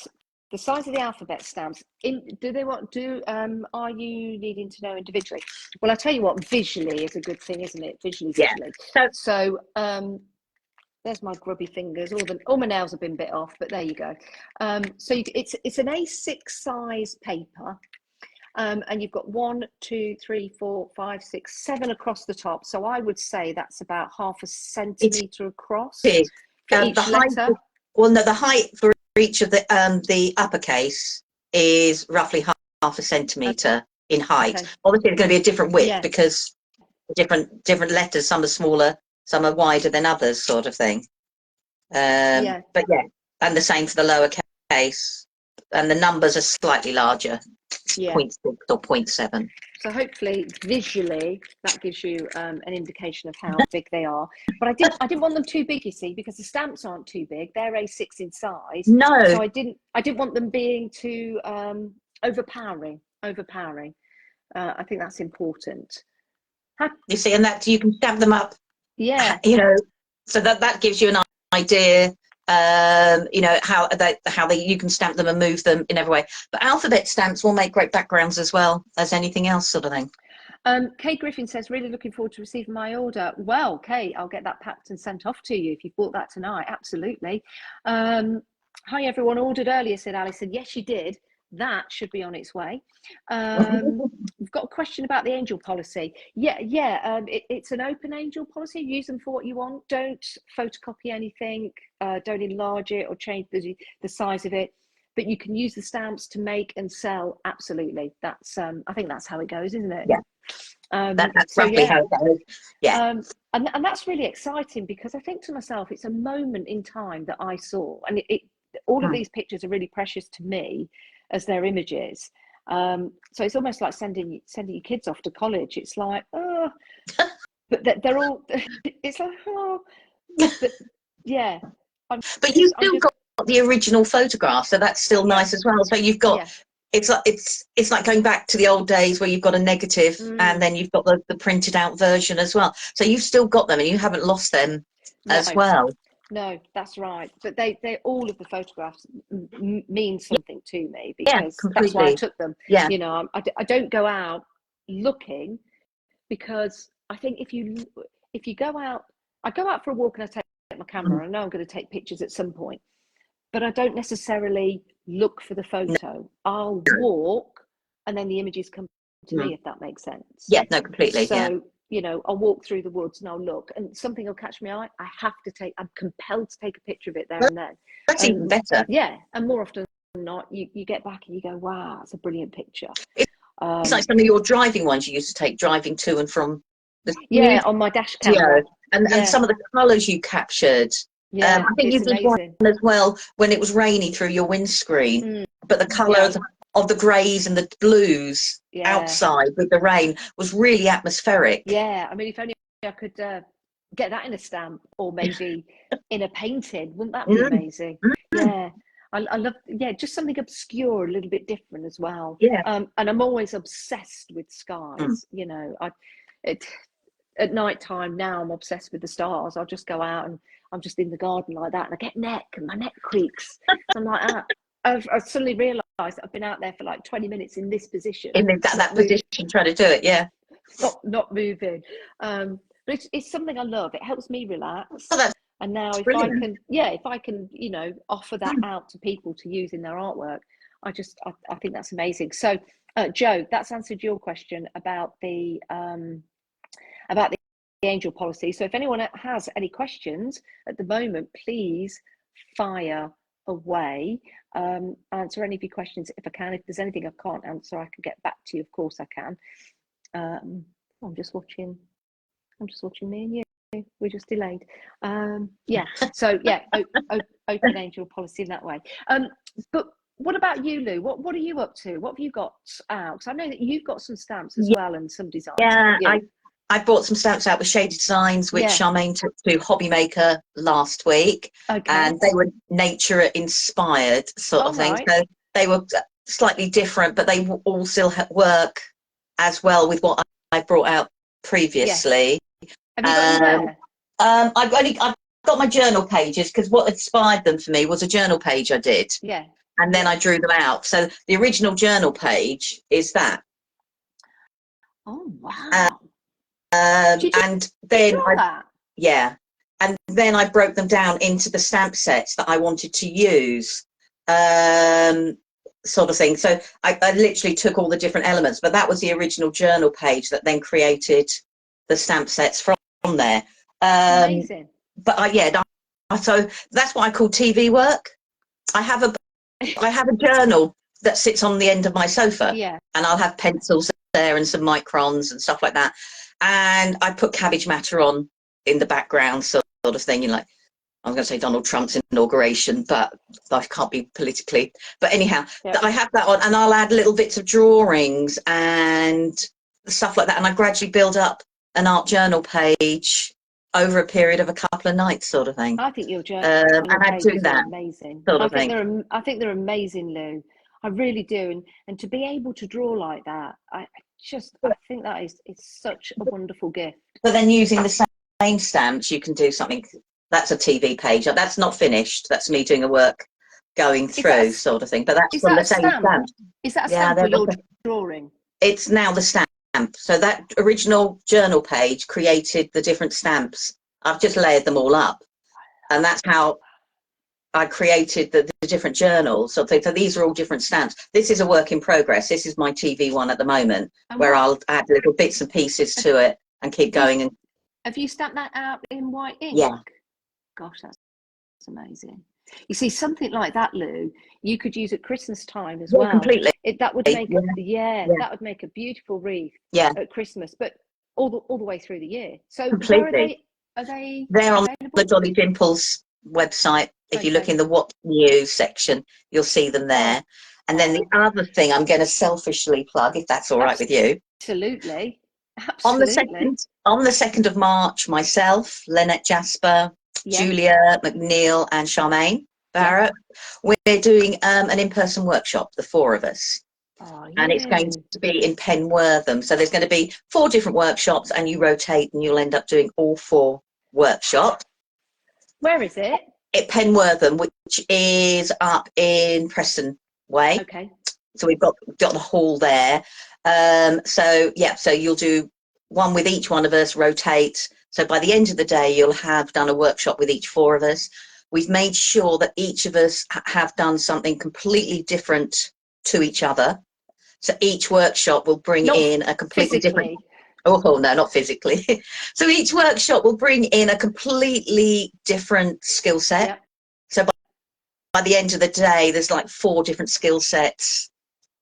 The size of the alphabet stamps. Are you needing to know individually? Well, I'll tell you what, visually is a good thing, isn't it? Visually. So there's my grubby fingers. All my nails have been bit off, but there you go. So it's an A6 size paper. And you've got 1, 2, 3, 4, 5, 6, 7 across the top. So I would say that's about half a centimetre across for each letter. The height for each of the uppercase is roughly half a centimetre in height. Okay. Obviously, it's going to be a different width because different letters. Some are smaller, some are wider than others, sort of thing. But yeah, and the same for the lower case, and the numbers are slightly larger. 0.6 or 0.7. So hopefully visually that gives you an indication of how big they are. But I didn't want them too big, you see, because the stamps aren't too big. They're A6 in size. No. So I didn't want them being too overpowering. I think that's important. You see, and that you can stamp them up. Yeah. You know, so that gives you an idea. You know how you can stamp them and move them in every way. But alphabet stamps will make great backgrounds as well as anything else, sort of thing. Kate Griffin says, really looking forward to receiving my order. Well, Kate, I'll get that packed and sent off to you if you've bought that tonight. Absolutely. Hi everyone, ordered earlier, said Alison. Yes, you did. That should be on its way. We've got a question about the angel policy. It's an open angel policy. Use them for what you want. Don't photocopy anything. Don't enlarge it or change the size of it. But you can use the stamps to make and sell. Absolutely. That's I think that's how it goes, isn't it? Yeah. That's roughly how it goes. Yeah. And that's really exciting, because I think to myself, it's a moment in time that I saw, and all of these pictures are really precious to me as their images. So it's almost like sending your kids off to college. It's like, oh, but they're all, it's like, oh, but yeah. But you've still got the original photograph, so that's still nice as well. So you've got, it's like going back to the old days where you've got a negative and then you've got the printed out version as well. So you've still got them and you haven't lost them as well. No, that's right. But they all of the photographs mean something to me, Yeah, because that's why I completely. took them. Yeah. You know, I don't go out looking, because I think if you go out, I go out for a walk and I take my Mm. camera. I know I'm going to take pictures at some point, but I don't necessarily look for the photo. I'll walk and then the images come to Mm. me, if that makes sense. Yeah, no, completely. Yeah. So, you know, I'll walk through the woods and I'll look, and something will catch my eye. I'm compelled to take a picture of it there Well, and then. that's even And better. yeah, and more often than not, you get back and you go, wow, that's a brilliant picture. It's like some of your driving ones you used to take, driving to and from the Yeah, on my dash studio, camera. and Yeah, some of the colours you captured. yeah, I think it's you did one amazing. as well when it was rainy through your windscreen, Mm, but the colour yeah, of the greys and the blues yeah, outside with the rain was really atmospheric. yeah. I mean, if only I could get that in a stamp, or maybe in a painting, wouldn't that be Mm, amazing? mm, Yeah, I love, yeah, just something obscure, a little bit different as well. yeah. And I'm always obsessed with Mm. skies. You know, it, at night time now, I'm obsessed with the stars. I'll just go out and I'm just in the garden like that, and I get neck and my neck creaks. So I'm like, I've suddenly realised I've been out there for like 20 minutes in this position, In that not moving, position, trying to do it, yeah. not moving. But it's something I love. It helps me Oh, relax. that's And now brilliant. if I can, you know, offer that Mm. out to people to use in their artwork, I think that's amazing. So, Joe, that's answered your question about the angel policy. So if anyone has any questions at the moment, please fire away. Answer any of your questions if I can. If there's anything I can't answer, I can get back to you. Of course I can. I'm just watching me and you. We're just delayed. Yeah. So yeah, open angel policy in that way. But what about you, Lou? What are you up to? What have you got out? Because I know that you've got some stamps as well and some designs, Yeah, haven't you? I brought some stamps out with Shaded Designs, which Yeah. Charmaine took to Hobby Maker last week, Okay. and they were nature inspired sort of All thing. right. So they were slightly different, but they all still work as well with what I brought out Yes. previously. Have you got any Um, there? I've got my journal pages, because what inspired them for me was a journal page I did, Yeah. and then I Yeah. drew them out. So the original journal page is that. Oh Um, wow. Did and you then draw that? yeah, and then I broke them down into the stamp sets that I wanted to use, um, sort of thing. So I literally took all the different elements, but that was the original journal page that then created the stamp sets from there. That's Um, amazing. but so that's what I call TV work. I have a journal that sits on the end of my sofa, Yeah. and I'll have pencils there and some microns and stuff like that. And I put cabbage matter on in the background, sort of thing. You know, like, I was going to say Donald Trump's inauguration, but I can't be politically. But anyhow, Yeah. I have that on, and I'll add little bits of drawings and stuff like that. And I gradually build up an art journal page over a period of a couple of nights, sort of thing. I think your And journal I do pages are that amazing. sort of thing. I think they're amazing, Lou. I really do. And to be able to draw like that, I think that is it's such a wonderful gift. But then using the same stamps, you can do something. That's a TV page. That's not finished. That's me doing a work going Is that through, sort of thing. But that's is from that the a same stamp? stamp. Is that a Yeah, stamp or you're drawing? it's now the stamp. So that original journal page created the different stamps. I've just layered them all up, and that's how I created the different journals. So these are all different stamps. This is a work in progress. This is my TV one at the moment, And where what I'll add little bits and pieces to it and keep have you going. And have you stamped that out in white ink? yeah, Gosh, that's amazing. You see, something like that, Lou, you could use at Christmas time as yeah, well. completely. That would make Yeah, yeah, that would make a beautiful wreath yeah, at Christmas, but all the way through the year. So where are completely. they? Are they They're on the available? Dolly Dimples website. If you look Okay. in the What New section, you'll see them Oh, there. And then the other thing I'm going to selfishly plug, if that's all right with you, absolutely, on the absolutely. second on the 2nd of March, myself, Lynette Jasper, Yeah, Julia McNeil, and Charmaine yeah. Barrett, we're doing an in-person workshop, the four of us. Oh, And it's going you. to be in Penwortham. So there's going to be 4 different workshops, and you rotate, and you'll end up doing all 4 workshops. Where is it? At Penwortham, which is up in Preston Way. Okay. So we've got the hall there. So yeah, so you'll do one with each one of us, rotate. So by the end of the day, you'll have done a workshop with each 4 of us. We've made sure that each of us have done something completely different to each other. So each workshop will bring Not in a completely different. physically. Oh no, not physically. So each workshop will bring in a completely different skill set. Yep. So by the end of the day, there's like 4 different skill sets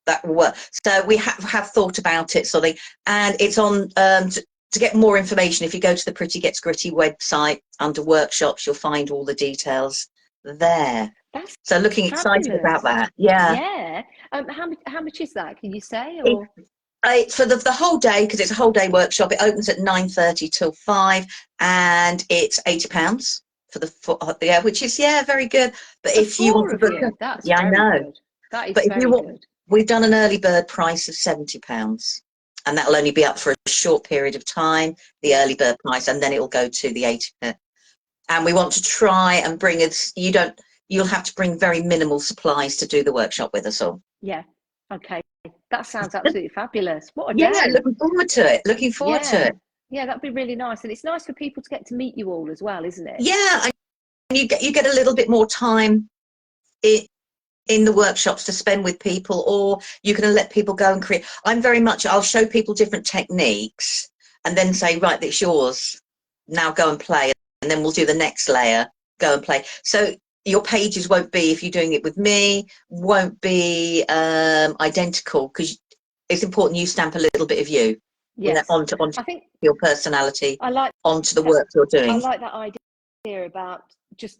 that will work. So we have thought about it, sort of, and it's on. To get more information, if you go to the Pretty Gets Gritty website under workshops, you'll find all the details there. That's So looking excited about fabulous. that. Yeah. Yeah. How much is that? Can you say? Or It's for the whole day, because it's a whole day workshop. It opens at 9:30 till 5, and it's £80 for the which is very good. But for if you want 4 to of book you, that's I very know. good. That is But if you very want, good. we've done an early bird price of £70, and that'll only be up for a short period of time, the early bird price, and then it'll go to the 80. And we want to try and bring it. You'll have to bring very minimal supplies to do the workshop with us all. Yeah. Okay. That sounds absolutely fabulous. What a Yeah, day. looking forward to it. Looking forward to Yeah. it. Yeah, that'd be really nice. And it's nice for people to get to meet you all as well, isn't it? Yeah, and you get a little bit more time in the workshops to spend with people, or you can let people go and create. I'll show people different techniques and then say, right, it's yours. Now go and play. And then we'll do the next layer, go and play. So your pages won't be, if you're doing it with me, won't be identical, because it's important you stamp a little bit of you Yes. onto I think your personality, I like onto the that. work you're I doing. like that idea about just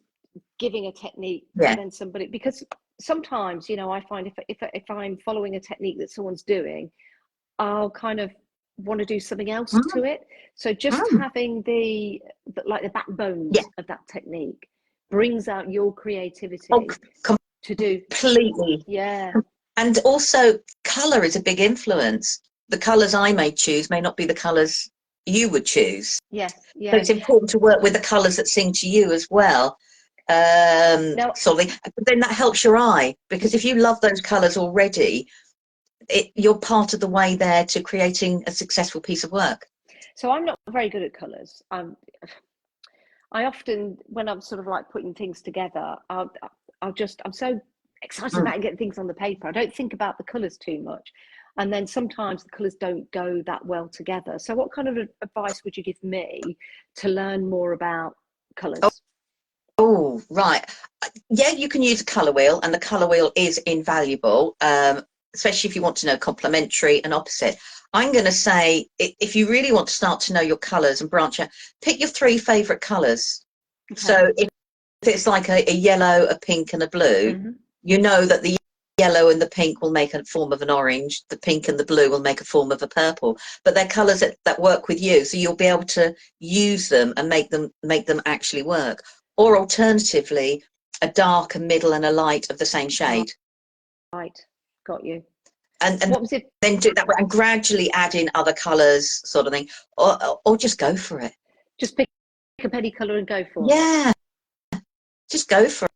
giving a technique Yeah. to then somebody, because sometimes, I find if I'm following a technique that someone's doing, I'll kind of want to do something else to it. So just having the backbones of that technique brings out your creativity to do completely. Yeah. And also color is a big influence. The colors I may choose may not be the colors you would choose. Yes. Yeah. So it's important to work with the colors that sing to you as well. But then that helps your eye, because if you love those colors already, you're part of the way there to creating a successful piece of work. So I'm not very good at colors. I often, when I'm sort of like putting things together, I'm so excited about getting things on the paper. I don't think about the colors too much. And then sometimes the colors don't go that well together. So what kind of advice would you give me to learn more about colors? Oh, right. Yeah, you can use a color wheel, and the color wheel is invaluable, especially if you want to know complementary and opposite. I'm going to say, if you really want to start to know your colors and branch out, pick your 3 favorite colors. Okay. So if it's like a yellow, a pink, and a blue, you know that the yellow and the pink will make a form of an orange, the pink and the blue will make a form of a purple, but they're colors that work with you, so you'll be able to use them and make them actually work. Or alternatively, a dark, a middle, and a light of the same shade. Right, got you. And what was it? Then do that and gradually add in other colours, sort of thing, or just go for it. Just pick a penny colour and go for it. Yeah, just go for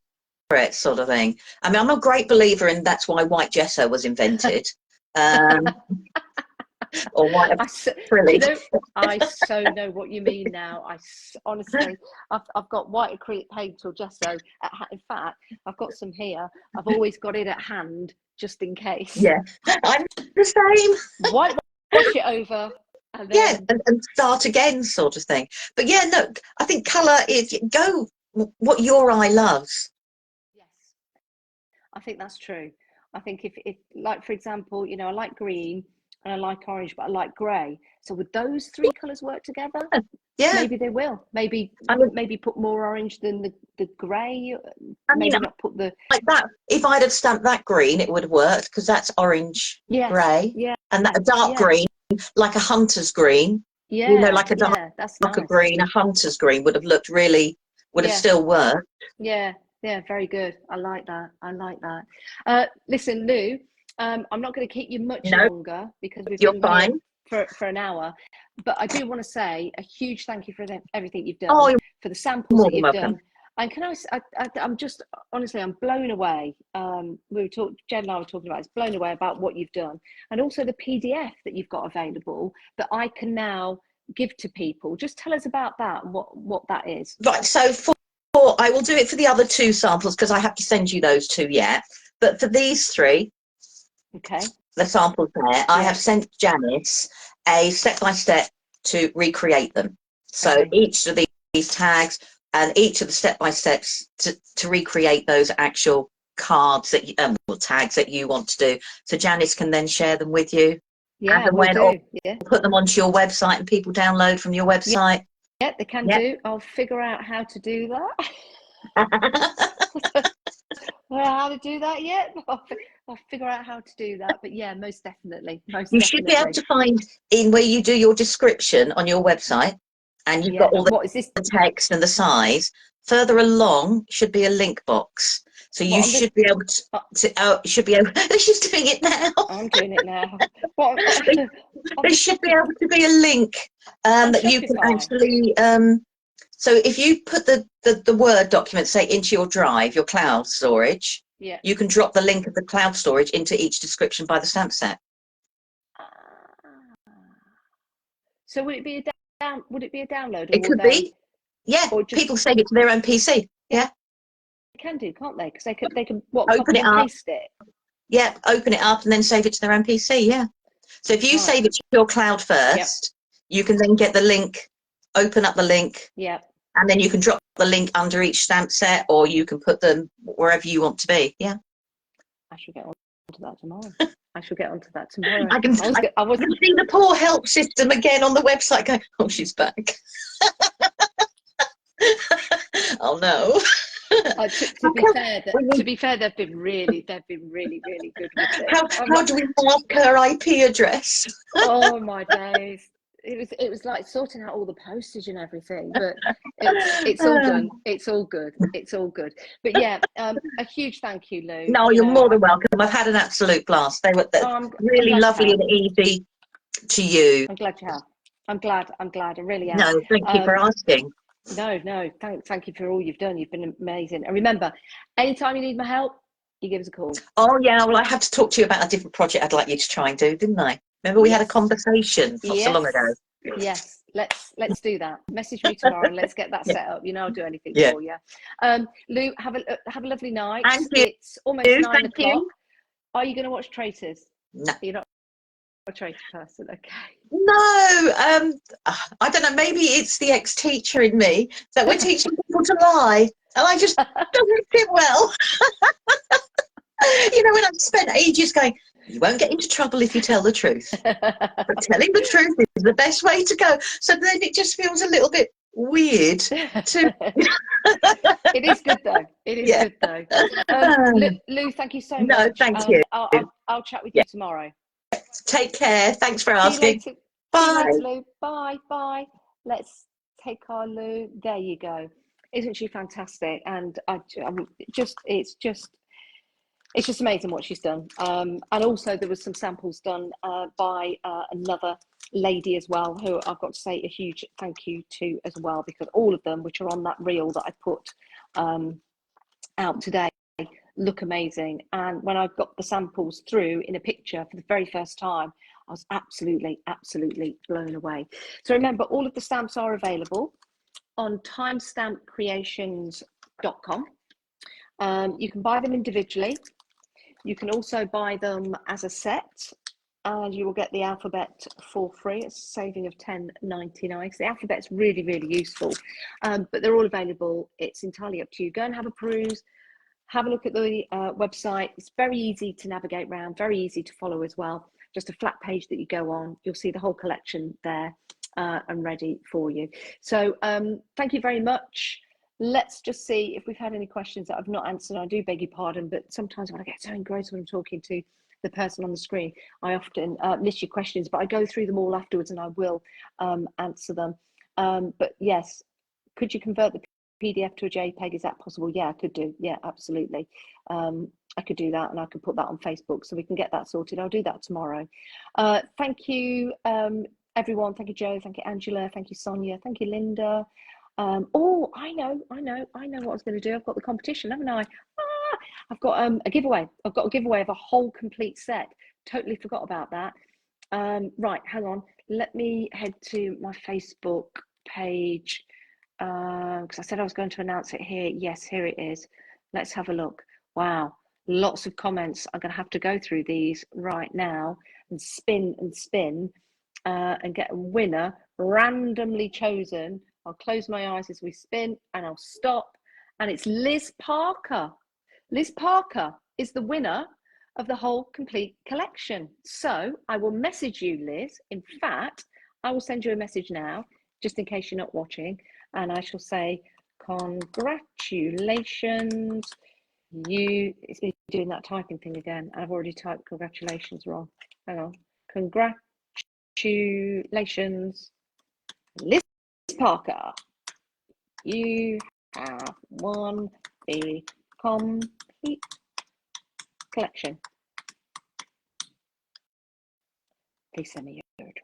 it, sort of thing. I mean, I'm a great believer in that's why white gesso was invented. Or white acrylic. I so know what you mean now. Honestly, I've got white acrylic paint or gesso. In fact, I've got some here. I've always got it at hand just in case. Yeah, I'm the same. Whitewash it over. And then... and start again, sort of thing. But yeah, no, I think colour is go what your eye loves. Yes, I think that's true. I think if like, for example, I like green and I like orange, but I like grey. So would those 3 colours work together? Yeah. Maybe they will. Maybe put more orange than the grey. Maybe not put the... Like that. If I'd have stamped that green, it would have worked, because that's orange, grey. Yeah. And that a dark green, like a hunter's green. Yeah. Like a darker green, a hunter's green would have looked really, would have still worked. Yeah. Yeah, very good. I like that. Listen, Lou, I'm not going to keep you much longer, because we've been fine for an hour. But I do want to say a huge thank you for everything you've done, for the samples that you've done. And can I'm just honestly, I'm blown away. Jen and I were talking about, it's blown away about what you've done, and also the PDF that you've got available that I can now give to people. Just tell us about that and what that is. Right, so I will do it for the other 2 samples because I have to send you those 2 yet. But for these 3, Okay. the samples there, I have sent Janice a step-by-step to recreate them. So each of these tags and each of the step-by-steps to recreate those actual cards that you, tags that you want to do. So Janice can then share them with you. Yeah, we'll do. Yeah. Put them onto your website and people download from your website. Yeah, they can do. I'll figure out how to do that. How to do that yet? I'll figure out how to do that. But yeah, most definitely. You should be able to find in where you do your description on your website, and you've got all the text and the size. Further along should be a link box. So you should be able to you should be able. She's doing it now. I'm doing it now. There should be able to be a link that you can actually. So if you put the Word document, say, into your Drive, your cloud storage, you can drop the link of the cloud storage into each description by the stamp set. So would it be a download? It could be. Yeah. Or people save it to their own PC. Yeah. They can do, can't they? Because they can open it up. Paste it. Yeah, open it up and then save it to their own PC. Yeah. So if you save it to your cloud first, you can then get the link, open up the link. Yeah. And then you can drop the link under each stamp set, or you can put them wherever you want to be. Yeah. I should get onto that tomorrow. I shall get onto that tomorrow. I can see the poor help system again on the website going, oh, she's back. Oh no. To be fair, they've been really good with it. How do we mark her IP address? Oh my days. It was like sorting out all the postage and everything, but it's all done. It's all good. It's all good. But yeah, a huge thank you, Lou. No, you're more than welcome. I've had an absolute blast. They were really lovely and easy to you. I'm glad you have. I'm glad. I really am. No, thank you for asking. No. Thank you for all you've done. You've been amazing. And remember, anytime you need my help, you give us a call. Oh yeah, well I had to talk to you about a different project I'd like you to try and do, didn't I? Remember we had a conversation not so long ago. Yes, let's do that. Message me tomorrow and let's get that set up. You know, I'll do anything for you. Lou, have a lovely night. It's almost 9 o'clock. Are you going to watch Traitors? No. You're not a traitor person, okay? No, I don't know. Maybe it's the ex-teacher in me that we're teaching people to lie, and I just doesn't fit well. You know, when I've spent ages going, you won't get into trouble if you tell the truth. But telling the truth is the best way to go. So then it just feels a little bit weird. It is good though. It is good though. Lou, thank you so much. No, thank you. I'll chat with you tomorrow. Take care. Thanks for asking. Bye. See you later, Lou. Bye. Let's take our Lou. There you go. Isn't she fantastic? And it's just amazing what she's done. And also there was some samples done by another lady as well, who I've got to say a huge thank you to as well, because all of them, which are on that reel that I put out today, look amazing. And when I got the samples through in a picture for the very first time, I was absolutely blown away. So remember, all of the stamps are available on timestampcreations.com. You can buy them individually. You can also buy them as a set, and you will get the alphabet for free. It's a saving of $10.99. So the alphabet's really useful, but they're all available. It's entirely up to you. Go and have a peruse. Have a look at the website. It's very easy to navigate around, very easy to follow as well. Just a flat page that you go on. You'll see the whole collection there and ready for you. So thank you very much. Let's just see if we've had any questions that I've not answered. I do beg your pardon, but sometimes when I get so engrossed when I'm talking to the person on the screen, I often miss your questions, but I go through them all afterwards and I will answer them. But yes, could you convert the PDF to a JPEG? Is that possible? Yeah, I could do. Yeah, absolutely. I could do that, and I could put that on Facebook, so we can get that sorted. I'll do that tomorrow. Thank you, everyone. Thank you, Joe. Thank you, Angela. Thank you, Sonia. Thank you, Linda. Oh, I know what I was going to do. I've got the competition, haven't I? Ah, I've got a giveaway. I've got a giveaway of a whole complete set. Totally forgot about that. Right, hang on. Let me head to my Facebook page because I said I was going to announce it here. Yes, here it is. Let's have a look. Wow, lots of comments. I'm going to have to go through these right now and spin and get a winner randomly chosen. I'll close my eyes as we spin and I'll stop. And it's Liz Parker. Liz Parker is the winner of the whole complete collection. So I will message you, Liz. In fact, I will send you a message now, just in case you're not watching. And I shall say, congratulations. It's me doing that typing thing again. I've already typed congratulations wrong. Hang on. Congratulations, Liz Parker. You have won the complete collection. Please send me your address.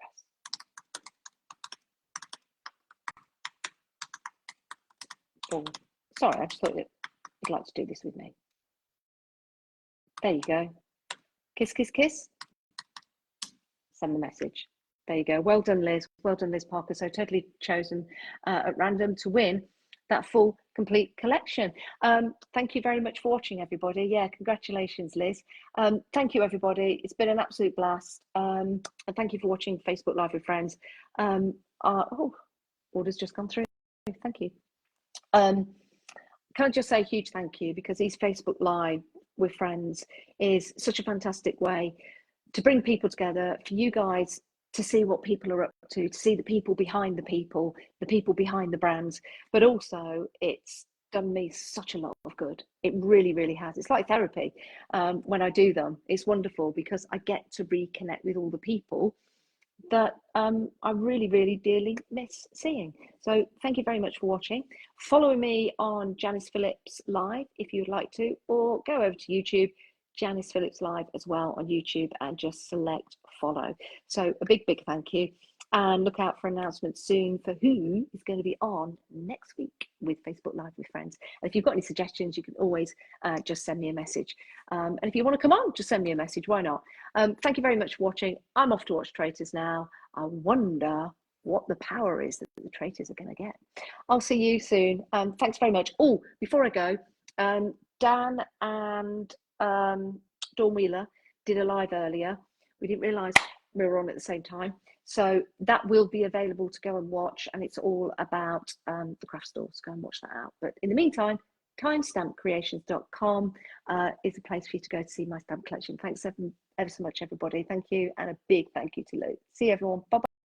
Oh, sorry, I just thought that you'd like to do this with me. There you go. Kiss, kiss, kiss. Send the message. There you go. Well done, Liz. Well done, Liz Parker. So totally chosen at random to win that full complete collection. Thank you very much for watching, everybody. Yeah, congratulations, Liz. Thank you, everybody. It's been an absolute blast. And thank you for watching Facebook Live with Friends. Order's just gone through. Thank you. Can I just say a huge thank you, because these Facebook Live with Friends is such a fantastic way to bring people together, for you guys to see what people are up to see the people behind the people behind the brands, but also it's done me such a lot of good. It really, really has. It's like therapy when I do them. It's wonderful because I get to reconnect with all the people that I really, really dearly miss seeing. So thank you very much for watching. Follow me on Janice Phillips Live if you'd like to, or go over to YouTube, Janice Phillips Live as well on YouTube, and just select follow. So a big, big thank you, and look out for announcements soon for who is going to be on next week with Facebook Live with Friends. And if you've got any suggestions, you can always just send me a message. And if you want to come on, just send me a message. Why not? Thank you very much for watching. I'm off to watch Traitors now. I wonder what the power is that the Traitors are going to get. I'll see you soon. Thanks very much. Oh, before I go, Dan and Dawn Wheeler did a live earlier. We didn't realise we were on at the same time. So that will be available to go and watch, and it's all about the craft stores. Go and watch that out. But in the meantime, timestampcreations.com is a place for you to go to see my stamp collection. Thanks ever so much, everybody. Thank you, and a big thank you to Lou. See you, everyone. Bye-bye.